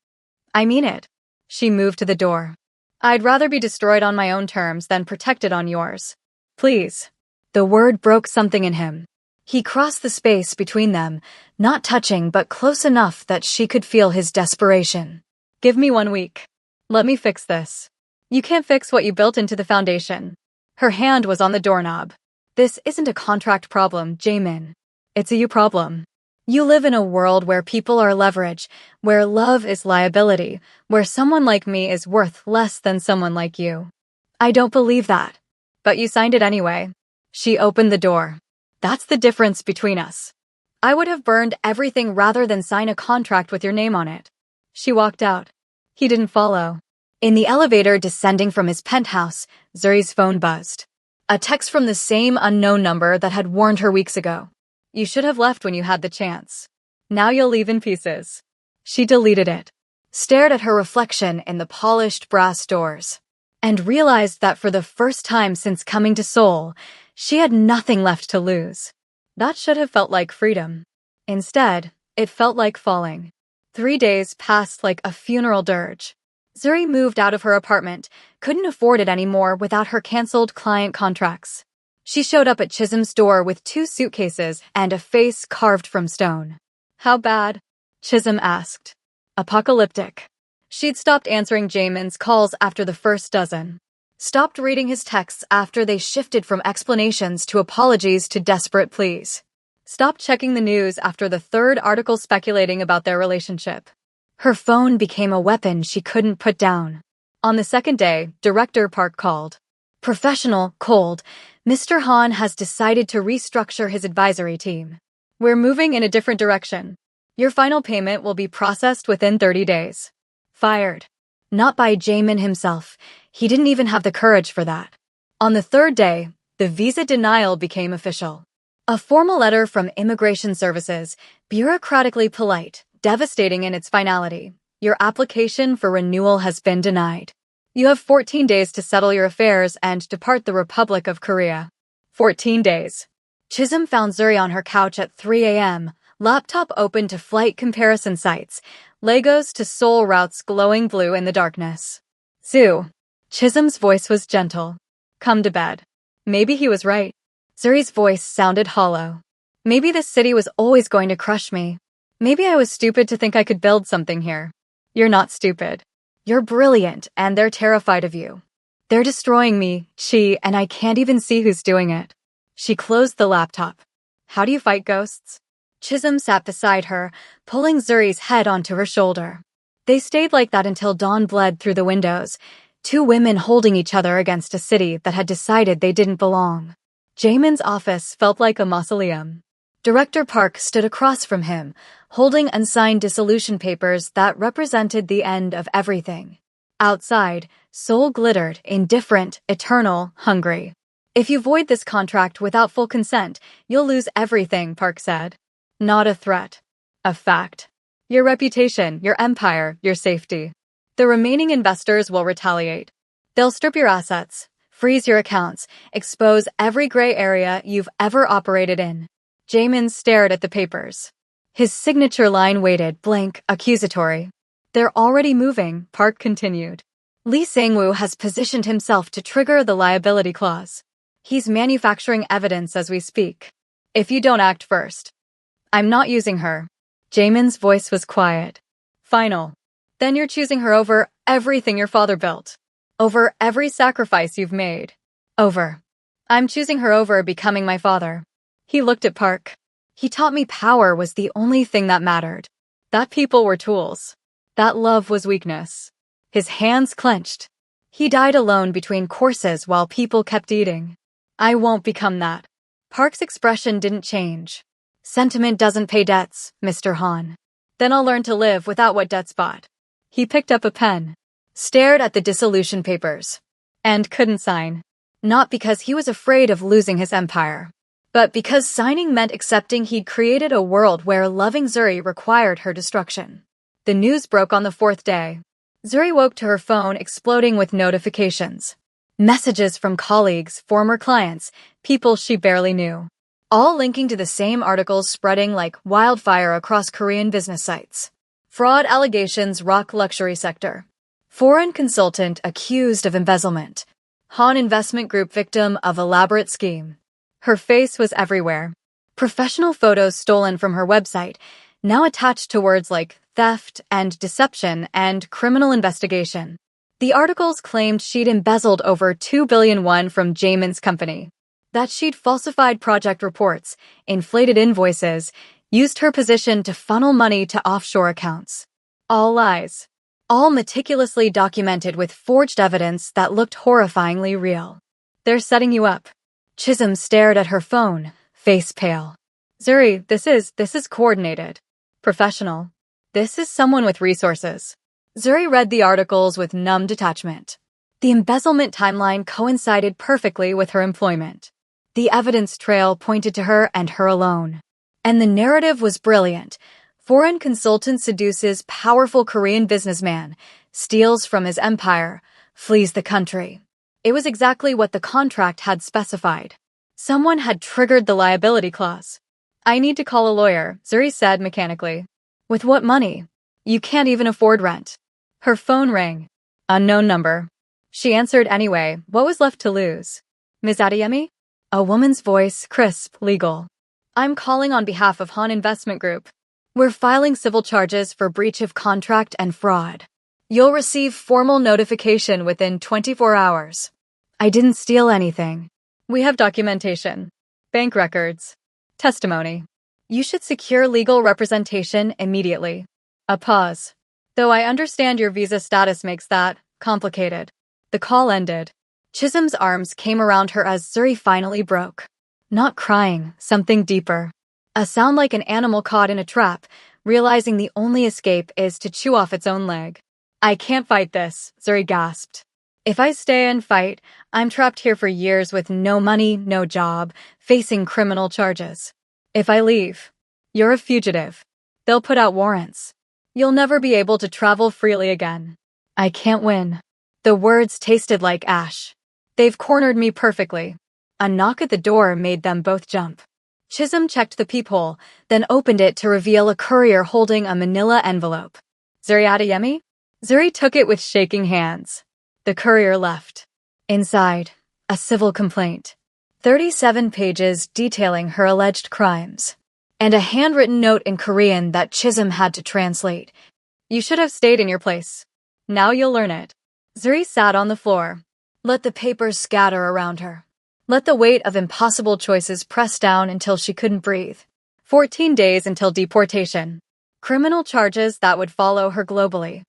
I mean it. She moved to the door. I'd rather be destroyed on my own terms than protected on yours. Please. The word broke something in him. He crossed the space between them, not touching but close enough that she could feel his desperation. Give me 1 week. Let me fix this. You can't fix what you built into the foundation. Her hand was on the doorknob. This isn't a contract problem, Jaemin. It's a you problem. You live in a world where people are leverage, where love is liability, where someone like me is worth less than someone like you. I don't believe that. But you signed it anyway. She opened the door. That's the difference between us. I would have burned everything rather than sign a contract with your name on it. She walked out. He didn't follow. In the elevator descending from his penthouse, Zuri's phone buzzed. A text from the same unknown number that had warned her weeks ago. You should have left when you had the chance. Now you'll leave in pieces. She deleted it, stared at her reflection in the polished brass doors, and realized that for the first time since coming to Seoul, she had nothing left to lose. That should have felt like freedom. Instead, it felt like falling. 3 days passed like a funeral dirge. Zuri moved out of her apartment, couldn't afford it anymore without her canceled client contracts. She showed up at Chisholm's door with 2 suitcases and a face carved from stone. How bad? Chisholm asked. Apocalyptic. She'd stopped answering Jaemin's calls after the first dozen. Stopped reading his texts after they shifted from explanations to apologies to desperate pleas. Stopped checking the news after the 3rd article speculating about their relationship. Her phone became a weapon she couldn't put down. On the 2nd day, Director Park called. Professional, cold, Mr. Han has decided to restructure his advisory team. We're moving in a different direction. Your final payment will be processed within 30 days. Fired. Not by Jaemin himself. He didn't even have the courage for that. On the 3rd day, the visa denial became official. A formal letter from Immigration Services, bureaucratically polite, devastating in its finality. Your application for renewal has been denied. You have 14 days to settle your affairs and depart the Republic of Korea. 14 days. Chisholm found Zuri on her couch at 3 a.m., laptop open to flight comparison sites, Lagos to Seoul routes glowing blue in the darkness. Zoo. Chisholm's voice was gentle. Come to bed. Maybe he was right. Zuri's voice sounded hollow. Maybe this city was always going to crush me. Maybe I was stupid to think I could build something here. You're not stupid. You're brilliant, and they're terrified of you. They're destroying me, and I can't even see who's doing it. She closed the laptop. How do you fight ghosts? Chisholm sat beside her, pulling Zuri's head onto her shoulder. They stayed like that until dawn bled through the windows, 2 women holding each other against a city that had decided they didn't belong. Jaemin's office felt like a mausoleum. Director Park stood across from him, holding unsigned dissolution papers that represented the end of everything. Outside, Seoul glittered, indifferent, eternal, hungry. If you void this contract without full consent, you'll lose everything, Park said. Not a threat. A fact. Your reputation, your empire, your safety. The remaining investors will retaliate. They'll strip your assets, freeze your accounts, expose every gray area you've ever operated in. Jaemin stared at the papers. His signature line waited, blank, accusatory. They're already moving, Park continued. Lee Sang-woo has positioned himself to trigger the liability clause. He's manufacturing evidence as we speak. If you don't act first. I'm not using her. Jaemin's voice was quiet. Final. Then you're choosing her over everything your father built. Over every sacrifice you've made. Over. I'm choosing her over becoming my father. He looked at Park. He taught me power was the only thing that mattered. That people were tools. That love was weakness. His hands clenched. He died alone between courses while people kept eating. I won't become that. Park's expression didn't change. Sentiment doesn't pay debts, Mr. Han. Then I'll learn to live without what debts bought. He picked up a pen, stared at the dissolution papers, and couldn't sign. Not because he was afraid of losing his empire, but because signing meant accepting he'd created a world where loving Zuri required her destruction. The news broke on the 4th day. Zuri woke to her phone exploding with notifications. Messages from colleagues, former clients, people she barely knew. All linking to the same articles spreading like wildfire across Korean business sites. Fraud allegations rock luxury sector. Foreign consultant accused of embezzlement. Han investment group victim of elaborate scheme. Her face was everywhere. Professional photos stolen from her website, now attached to words like theft and deception and criminal investigation. The articles claimed she'd embezzled over 2 billion won from Jaemin's company. That she'd falsified project reports, inflated invoices, used her position to funnel money to offshore accounts. All lies. All meticulously documented with forged evidence that looked horrifyingly real. They're setting you up. Chisholm stared at her phone, face pale. Zuri, this is coordinated. Professional. This is someone with resources. Zuri read the articles with numb detachment. The embezzlement timeline coincided perfectly with her employment. The evidence trail pointed to her and her alone. And the narrative was brilliant. Foreign consultant seduces powerful Korean businessman, steals from his empire, flees the country. It was exactly what the contract had specified. Someone had triggered the liability clause. I need to call a lawyer, Zuri said mechanically. With what money? You can't even afford rent. Her phone rang. Unknown number. She answered anyway. What was left to lose? Ms. Adeyemi? A woman's voice, crisp, legal. I'm calling on behalf of Han Investment Group. We're filing civil charges for breach of contract and fraud. You'll receive formal notification within 24 hours. I didn't steal anything. We have documentation, bank records, testimony. You should secure legal representation immediately. A pause. Though I understand your visa status makes that complicated. The call ended. Chisholm's arms came around her as Zuri finally broke. Not crying, something deeper. A sound like an animal caught in a trap, realizing the only escape is to chew off its own leg. I can't fight this, Zuri gasped. If I stay and fight, I'm trapped here for years with no money, no job, facing criminal charges. If I leave, you're a fugitive. They'll put out warrants. You'll never be able to travel freely again. I can't win. The words tasted like ash. They've cornered me perfectly. A knock at the door made them both jump. Chisholm checked the peephole, then opened it to reveal a courier holding a manila envelope. Zuri Adeyemi? Zuri took it with shaking hands. The courier left. Inside, a civil complaint. 37 pages detailing her alleged crimes. And a handwritten note in Korean that Chisholm had to translate. You should have stayed in your place. Now you'll learn it. Zuri sat on the floor. Let the papers scatter around her. Let the weight of impossible choices press down until she couldn't breathe. 14 days until deportation. Criminal charges that would follow her globally.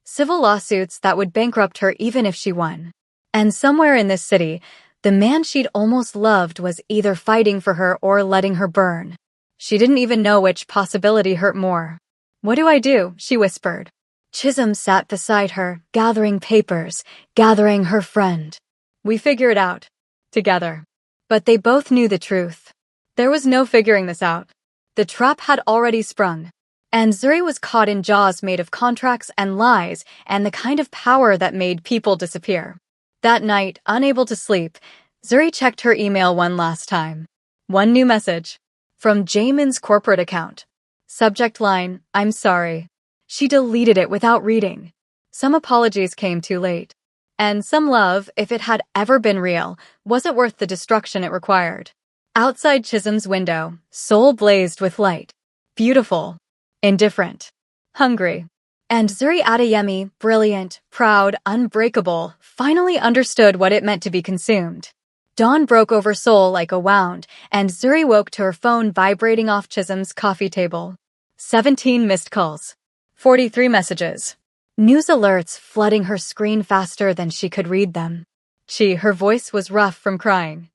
Civil lawsuits that would bankrupt her even if she won. And somewhere in this city, the man she'd almost loved was either fighting for her or letting her burn. She didn't even know which possibility hurt more. What do I do? She whispered. Chisholm sat beside her, gathering papers, gathering her friend. We figure it out. Together. But they both knew the truth. There was no figuring this out. The trap had already sprung. And Zuri was caught in jaws made of contracts and lies and the kind of power that made people disappear. That night, unable to sleep, Zuri checked her email one last time. One new message. From Jamin's corporate account. Subject line, I'm sorry. She deleted it without reading. Some apologies came too late. And some love, if it had ever been real, wasn't worth the destruction it required. Outside Chisholm's window, Seoul blazed with light. Beautiful. Indifferent. Hungry. And Zuri Adeyemi, brilliant, proud, unbreakable, finally understood what it meant to be consumed. Dawn broke over Seoul like a wound, and Zuri woke to her phone vibrating off Chisholm's coffee table. 17 missed calls. 43 messages. News alerts flooding her screen faster than she could read them. Her voice was rough from crying.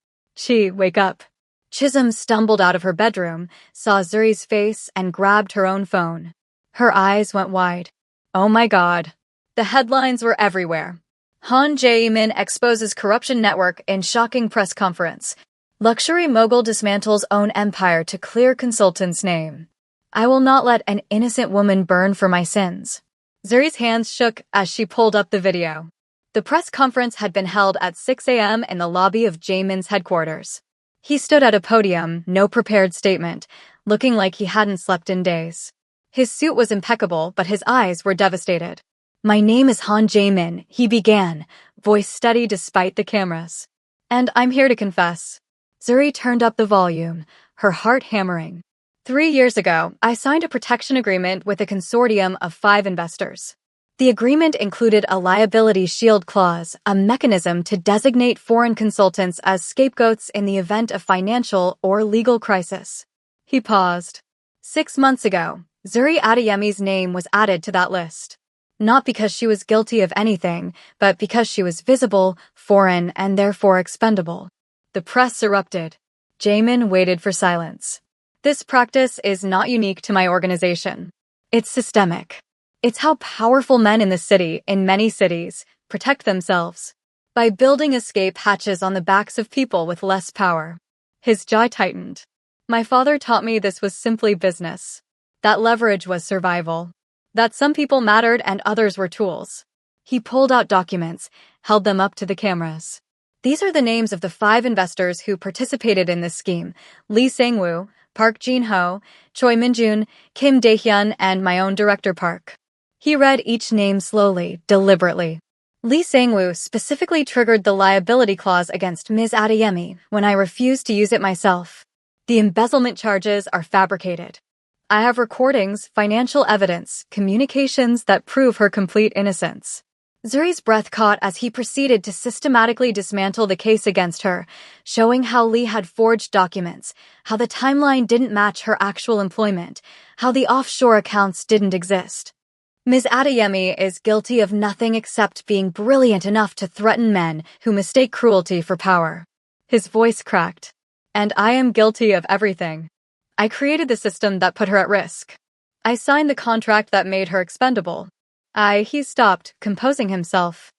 Wake up. Chisholm stumbled out of her bedroom, saw Zuri's face, and grabbed her own phone. Her eyes went wide. Oh my God. The headlines were everywhere. Han Jae-min exposes corruption network in shocking press conference. Luxury mogul dismantles own empire to clear consultant's name. I will not let an innocent woman burn for my sins. Zuri's hands shook as she pulled up the video. The press conference had been held at 6 a.m. in the lobby of Jamin's headquarters. He stood at a podium, no prepared statement, looking like he hadn't slept in days. His suit was impeccable, but his eyes were devastated. My name is Han Jae-min, he began, voice steady despite the cameras. And I'm here to confess. Zuri turned up the volume, her heart hammering. 3 years ago, I signed a protection agreement with a consortium of 5 investors. The agreement included a liability shield clause, a mechanism to designate foreign consultants as scapegoats in the event of financial or legal crisis. He paused. 6 months ago, Zuri Adeyemi's name was added to that list. Not because she was guilty of anything, but because she was visible, foreign, and therefore expendable. The press erupted. Jamin waited for silence. This practice is not unique to my organization. It's systemic. It's how powerful men in the city, in many cities, protect themselves. By building escape hatches on the backs of people with less power. His jaw tightened. My father taught me this was simply business. That leverage was survival. That some people mattered and others were tools. He pulled out documents, held them up to the cameras. These are the names of the 5 investors who participated in this scheme: Lee Sang-woo, Park Jin-ho, Choi Min-jun, Kim Dae-hyun, and my own director Park. He read each name slowly, deliberately. Lee Sang-woo specifically triggered the liability clause against Ms. Adeyemi when I refused to use it myself. The embezzlement charges are fabricated. I have recordings, financial evidence, communications that prove her complete innocence. Zuri's breath caught as he proceeded to systematically dismantle the case against her, showing how Lee had forged documents, how the timeline didn't match her actual employment, how the offshore accounts didn't exist. Ms. Adeyemi is guilty of nothing except being brilliant enough to threaten men who mistake cruelty for power. His voice cracked. And I am guilty of everything. I created the system that put her at risk. I signed the contract that made her expendable. He stopped, composing himself.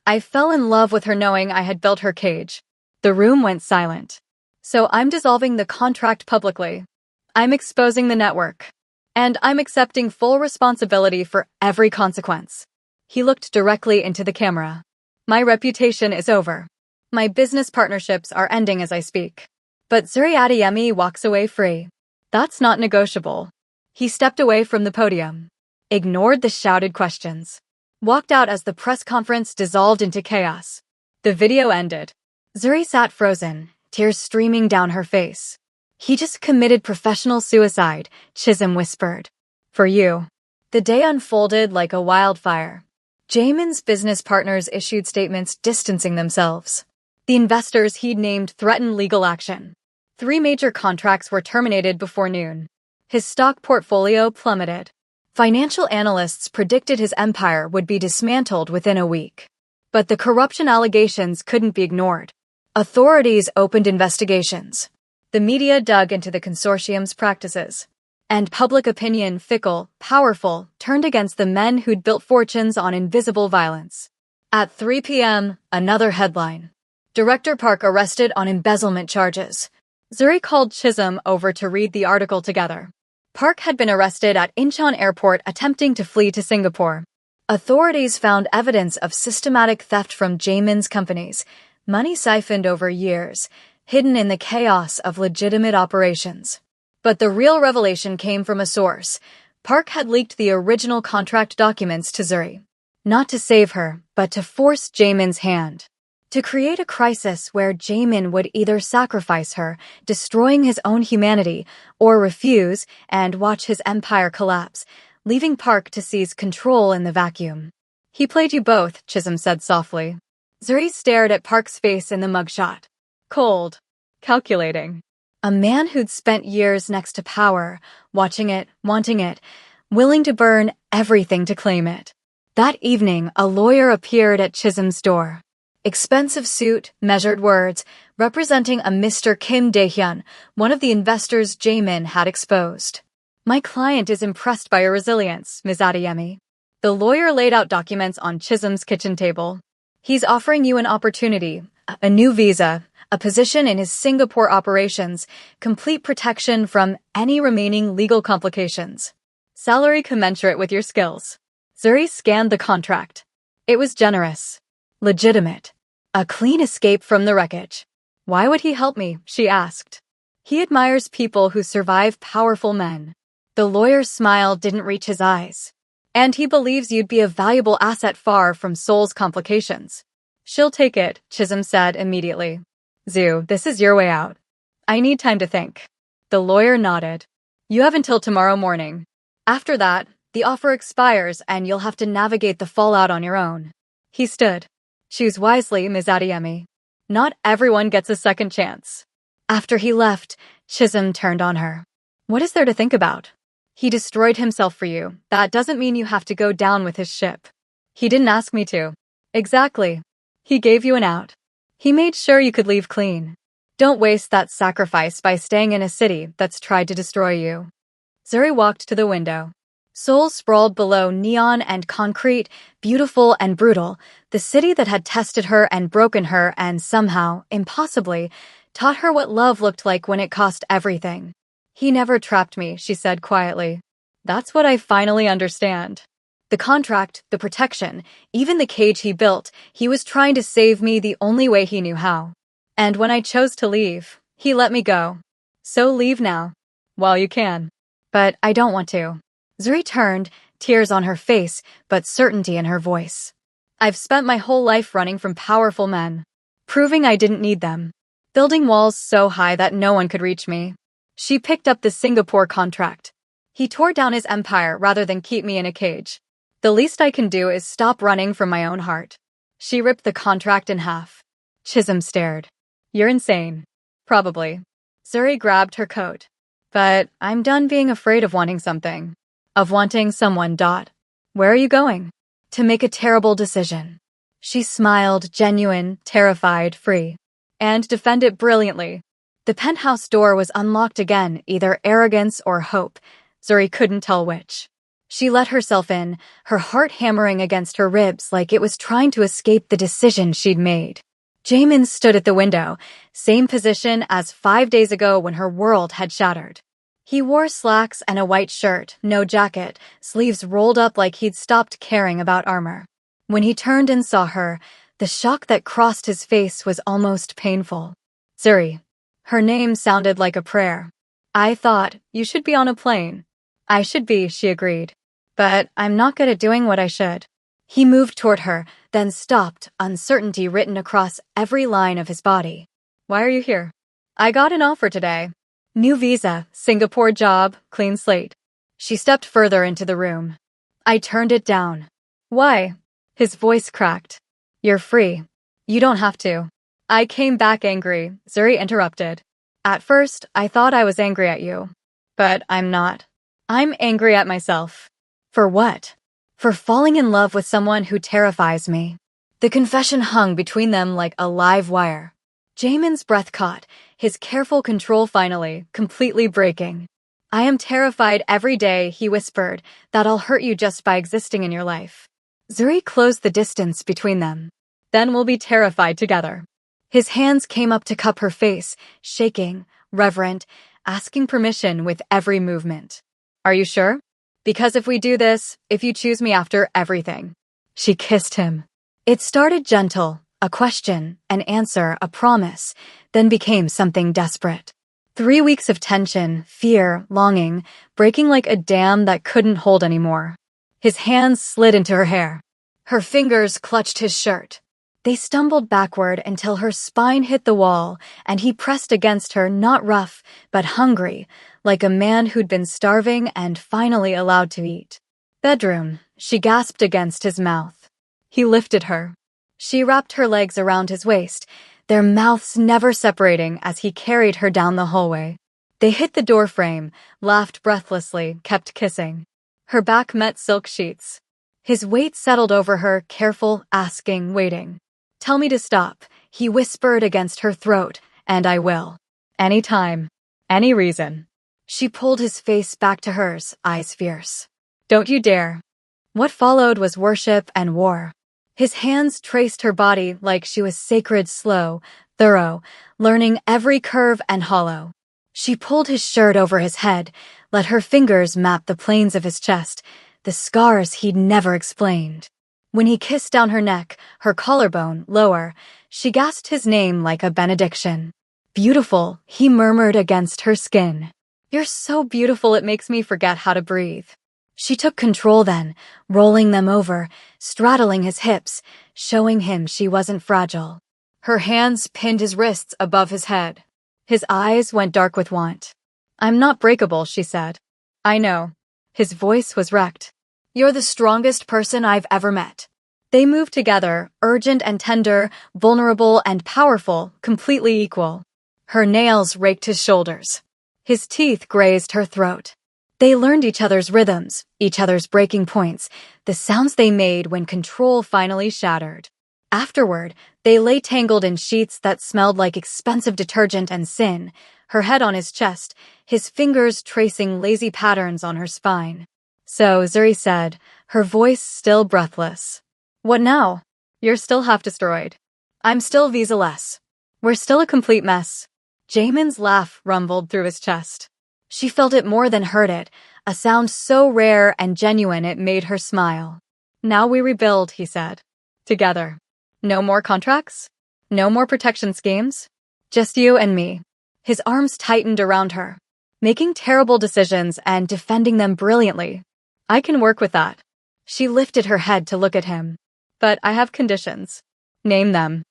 I fell in love with her knowing I had built her cage. The room went silent. So I'm dissolving the contract publicly. I'm exposing the network. And I'm accepting full responsibility for every consequence. He looked directly into the camera. My reputation is over. My business partnerships are ending as I speak. But Zuri Adeyemi walks away free. That's not negotiable. He stepped away from the podium, ignored the shouted questions, walked out as the press conference dissolved into chaos. The video ended. Zuri sat frozen, tears streaming down her face. He just committed professional suicide, Chisholm whispered. For you. The day unfolded like a wildfire. Jamin's business partners issued statements distancing themselves. The investors he'd named threatened legal action. 3 major contracts were terminated before noon. His stock portfolio plummeted. Financial analysts predicted his empire would be dismantled within a week. But the corruption allegations couldn't be ignored. Authorities opened investigations. The media dug into the consortium's practices. And public opinion, fickle, powerful, turned against the men who'd built fortunes on invisible violence. At 3 p.m., another headline. Director Park arrested on embezzlement charges. Zuri called Chisholm over to read the article together. Park had been arrested at Incheon Airport attempting to flee to Singapore. Authorities found evidence of systematic theft from Jamin's companies, money siphoned over years, hidden in the chaos of legitimate operations. But the real revelation came from a source. Park had leaked the original contract documents to Zuri. Not to save her, but to force Jamin's hand. To create a crisis where Jamin would either sacrifice her, destroying his own humanity, or refuse and watch his empire collapse, leaving Park to seize control in the vacuum. He played you both, Chisholm said softly. Zuri stared at Park's face in the mugshot. Cold. Calculating. A man who'd spent years next to power, watching it, wanting it, willing to burn everything to claim it. That evening, a lawyer appeared at Chisholm's door. Expensive suit, measured words, representing a Mr. Kim Dae-hyun, one of the investors Jamin had exposed. My client is impressed by your resilience, Ms. Adeyemi. The lawyer laid out documents on Chisholm's kitchen table. He's offering you an opportunity, a new visa, a position in his Singapore operations, complete protection from any remaining legal complications. Salary commensurate with your skills. Zuri scanned the contract. It was generous. Legitimate. A clean escape from the wreckage. Why would he help me? She asked. He admires people who survive powerful men. The lawyer's smile didn't reach his eyes. And he believes you'd be a valuable asset far from Seoul's complications. She'll take it, Chisholm said immediately. Zhu, this is your way out. I need time to think. The lawyer nodded. You have until tomorrow morning. After that, The offer expires and you'll have to navigate the fallout on your own. He stood. Choose wisely, Ms. Adeyemi. Not everyone gets a second chance. After he left, Chisholm turned on her. What is there to think about? He destroyed himself for you. That doesn't mean you have to go down with his ship. He didn't ask me to. Exactly. He gave you an out. He made sure you could leave clean. Don't waste that sacrifice by staying in a city that's tried to destroy you. Zuri walked to the window. Seoul sprawled below, neon and concrete, beautiful and brutal, the city that had tested her and broken her and somehow, impossibly, taught her what love looked like when it cost everything. He never trapped me, she said quietly. That's what I finally understand. The contract, the protection, even the cage he built, he was trying to save me the only way he knew how. And when I chose to leave, he let me go. So leave now. While you can. But I don't want to. Zuri turned, tears on her face, but certainty in her voice. I've spent my whole life running from powerful men, proving I didn't need them, building walls so high that no one could reach me. She picked up the Singapore contract. He tore down his empire rather than keep me in a cage. The least I can do is stop running from my own heart. She ripped the contract in half. Chisholm stared. You're insane. Probably. Zuri grabbed her coat. But I'm done being afraid of wanting something. Of wanting someone. Where are you going? To make a terrible decision. She smiled, genuine, terrified, free. And defended brilliantly. The penthouse door was unlocked again, either arrogance or hope. Zuri couldn't tell which. She let herself in, her heart hammering against her ribs like it was trying to escape the decision she'd made. Jamin stood at the window, same position as 5 days ago when her world had shattered. He wore slacks and a white shirt, no jacket, sleeves rolled up like he'd stopped caring about armor. When he turned and saw her, the shock that crossed his face was almost painful. Zuri. Her name sounded like a prayer. I thought, you should be on a plane. I should be, she agreed. But I'm not good at doing what I should. He moved toward her, then stopped, uncertainty written across every line of his body. Why are you here? I got an offer today. New visa, Singapore job, clean slate. She stepped further into the room. I turned it down. Why? His voice cracked. You're free. You don't have to. I came back angry, Zuri interrupted. At first, I thought I was angry at you. But I'm not. I'm angry at myself. For what? For falling in love with someone who terrifies me. The confession hung between them like a live wire. Jamin's breath caught, his careful control finally, completely breaking. I am terrified every day, he whispered, that I'll hurt you just by existing in your life. Zuri closed the distance between them. Then we'll be terrified together. His hands came up to cup her face, shaking, reverent, asking permission with every movement. Are you sure? Because if we do this, if you choose me after everything. She kissed him. It started gentle, a question, an answer, a promise, then became something desperate. 3 weeks of tension, fear, longing, breaking like a dam that couldn't hold anymore. His hands slid into her hair. Her fingers clutched his shirt. They stumbled backward until her spine hit the wall, and he pressed against her, not rough, but hungry, like a man who'd been starving and finally allowed to eat. Bedroom, she gasped against his mouth. He lifted her. She wrapped her legs around his waist, their mouths never separating as he carried her down the hallway. They hit the doorframe, laughed breathlessly, kept kissing. Her back met silk sheets. His weight settled over her, careful, asking, waiting. Tell me to stop, he whispered against her throat, and I will. Any time. Any reason. She pulled his face back to hers, eyes fierce. Don't you dare. What followed was worship and war. His hands traced her body like she was sacred, slow, thorough, learning every curve and hollow. She pulled his shirt over his head, let her fingers map the planes of his chest, the scars he'd never explained. When he kissed down her neck, her collarbone, lower, she gasped his name like a benediction. Beautiful, he murmured against her skin. You're so beautiful it makes me forget how to breathe. She took control then, rolling them over, straddling his hips, showing him she wasn't fragile. Her hands pinned his wrists above his head. His eyes went dark with want. I'm not breakable, she said. I know. His voice was wrecked. You're the strongest person I've ever met. They moved together, urgent and tender, vulnerable and powerful, completely equal. Her nails raked his shoulders. His teeth grazed her throat. They learned each other's rhythms, each other's breaking points, the sounds they made when control finally shattered. Afterward, they lay tangled in sheets that smelled like expensive detergent and sin, her head on his chest, his fingers tracing lazy patterns on her spine. So, Zuri said, her voice still breathless. What now? You're still half destroyed. I'm still visa-less. We're still a complete mess. Jamin's laugh rumbled through his chest. She felt it more than heard it, a sound so rare and genuine it made her smile. Now we rebuild, he said. Together. No more contracts? No more protection schemes? Just you and me. His arms tightened around her, making terrible decisions and defending them brilliantly. I can work with that. She lifted her head to look at him. But I have conditions. Name them.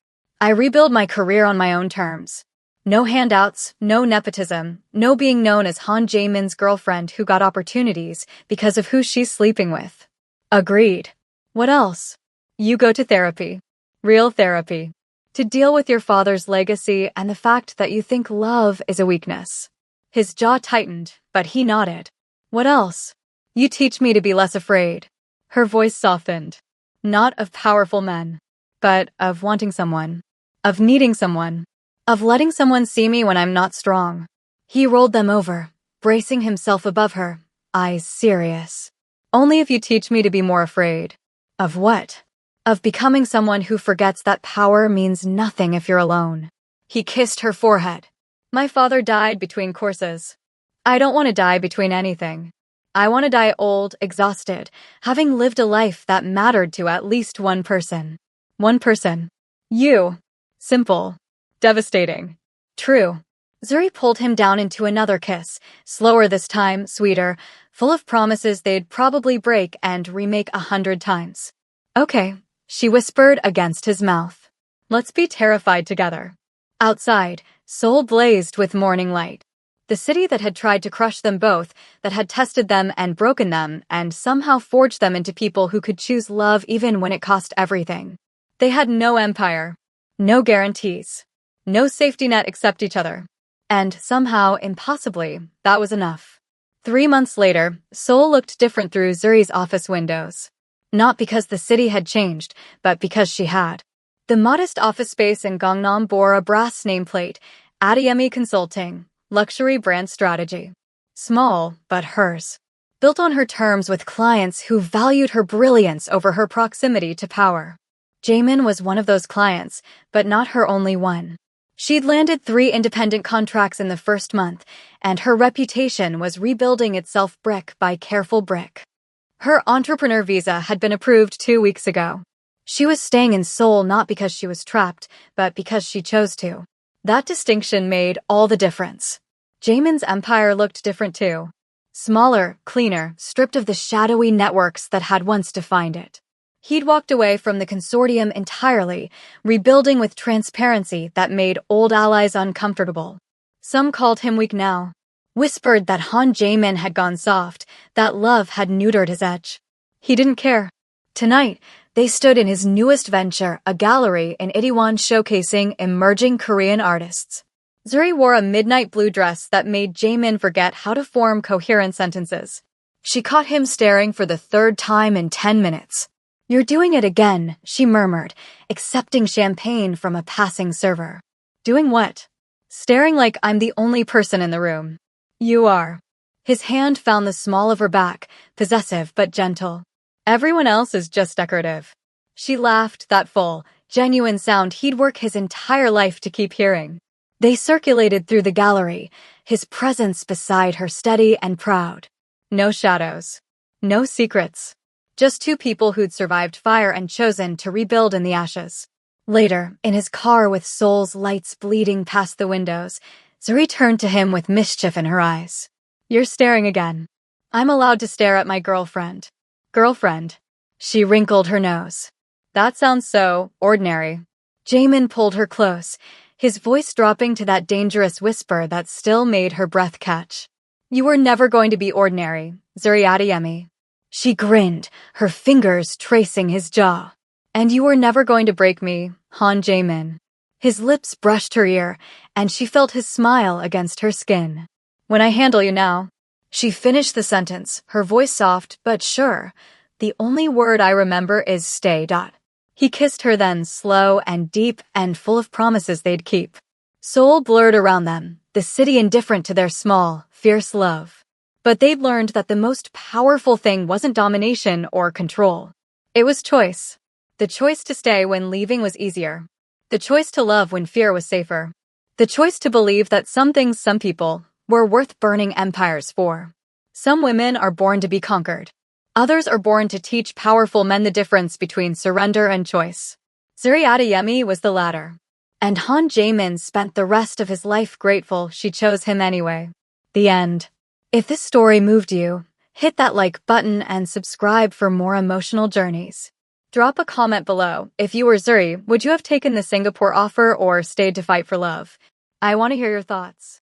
I rebuild my career on my own terms. No handouts, no nepotism, no being known as Han Jamin's girlfriend who got opportunities because of who she's sleeping with. Agreed. What else? You go to therapy. Real therapy. To deal with your father's legacy and the fact that you think love is a weakness. His jaw tightened, but he nodded. What else? You teach me to be less afraid. Her voice softened. Not of powerful men, but of wanting someone. Of needing someone. Of letting someone see me when I'm not strong. He rolled them over, bracing himself above her, eyes serious. Only if you teach me to be more afraid. Of what? Of becoming someone who forgets that power means nothing if you're alone. He kissed her forehead. My father died between courses. I don't want to die between anything. I want to die old, exhausted, having lived a life that mattered to at least one person. One person. You. Simple. Devastating. True. Zuri pulled him down into another kiss, slower this time, sweeter, full of promises they'd probably break and remake 100 times. Okay, she whispered against his mouth. Let's be terrified together. Outside, Seoul blazed with morning light. The city that had tried to crush them both, that had tested them and broken them, and somehow forged them into people who could choose love even when it cost everything. They had no empire. No guarantees. No safety net except each other. And somehow, impossibly, that was enough. 3 months later, Seoul looked different through Zuri's office windows. Not because the city had changed, but because she had. The modest office space in Gangnam bore a brass nameplate, Adeyemi Consulting, luxury brand strategy. Small, but hers. Built on her terms with clients who valued her brilliance over her proximity to power. Jamin was one of those clients, but not her only one. She'd landed 3 independent contracts in the first month, and her reputation was rebuilding itself brick by careful brick. Her entrepreneur visa had been approved 2 weeks ago. She was staying in Seoul not because she was trapped, but because she chose to. That distinction made all the difference. Jamin's empire looked different too. Smaller, cleaner, stripped of the shadowy networks that had once defined it. He'd walked away from the consortium entirely, rebuilding with transparency that made old allies uncomfortable. Some called him weak now. Whispered that Han Jamin had gone soft, that love had neutered his edge. He didn't care. Tonight, they stood in his newest venture, a gallery in Itaewon showcasing emerging Korean artists. Zuri wore a midnight blue dress that made Jamin forget how to form coherent sentences. She caught him staring for the 3rd time in 10 minutes. You're doing it again, she murmured, accepting champagne from a passing server. Doing what? Staring like I'm the only person in the room. You are. His hand found the small of her back, possessive but gentle. Everyone else is just decorative. She laughed, that full, genuine sound he'd work his entire life to keep hearing. They circulated through the gallery, his presence beside her steady and proud. No shadows. No secrets. Just 2 people who'd survived fire and chosen to rebuild in the ashes. Later, in his car with Seoul's lights bleeding past the windows, Zuri turned to him with mischief in her eyes. You're staring again. I'm allowed to stare at my girlfriend. Girlfriend. She wrinkled her nose. That sounds so ordinary. Jamin pulled her close, his voice dropping to that dangerous whisper that still made her breath catch. You were never going to be ordinary, Zuri Adeyemi. She grinned, her fingers tracing his jaw. And you were never going to break me, Han Jae-min. His lips brushed her ear, and she felt his smile against her skin. When I handle you now. She finished the sentence, her voice soft but sure. The only word I remember is stay. He kissed her then, slow and deep and full of promises they'd keep. Seoul blurred around them, the city indifferent to their small, fierce love. But they'd learned that the most powerful thing wasn't domination or control. It was choice. The choice to stay when leaving was easier. The choice to love when fear was safer. The choice to believe that some things, some people, were worth burning empires for. Some women are born to be conquered. Others are born to teach powerful men the difference between surrender and choice. Zuriadayemi was the latter. And Han Jae-min spent the rest of his life grateful she chose him anyway. The end. If this story moved you, hit that like button and subscribe for more emotional journeys. Drop a comment below. If you were Zuri, would you have taken the Singapore offer or stayed to fight for love? I want to hear your thoughts.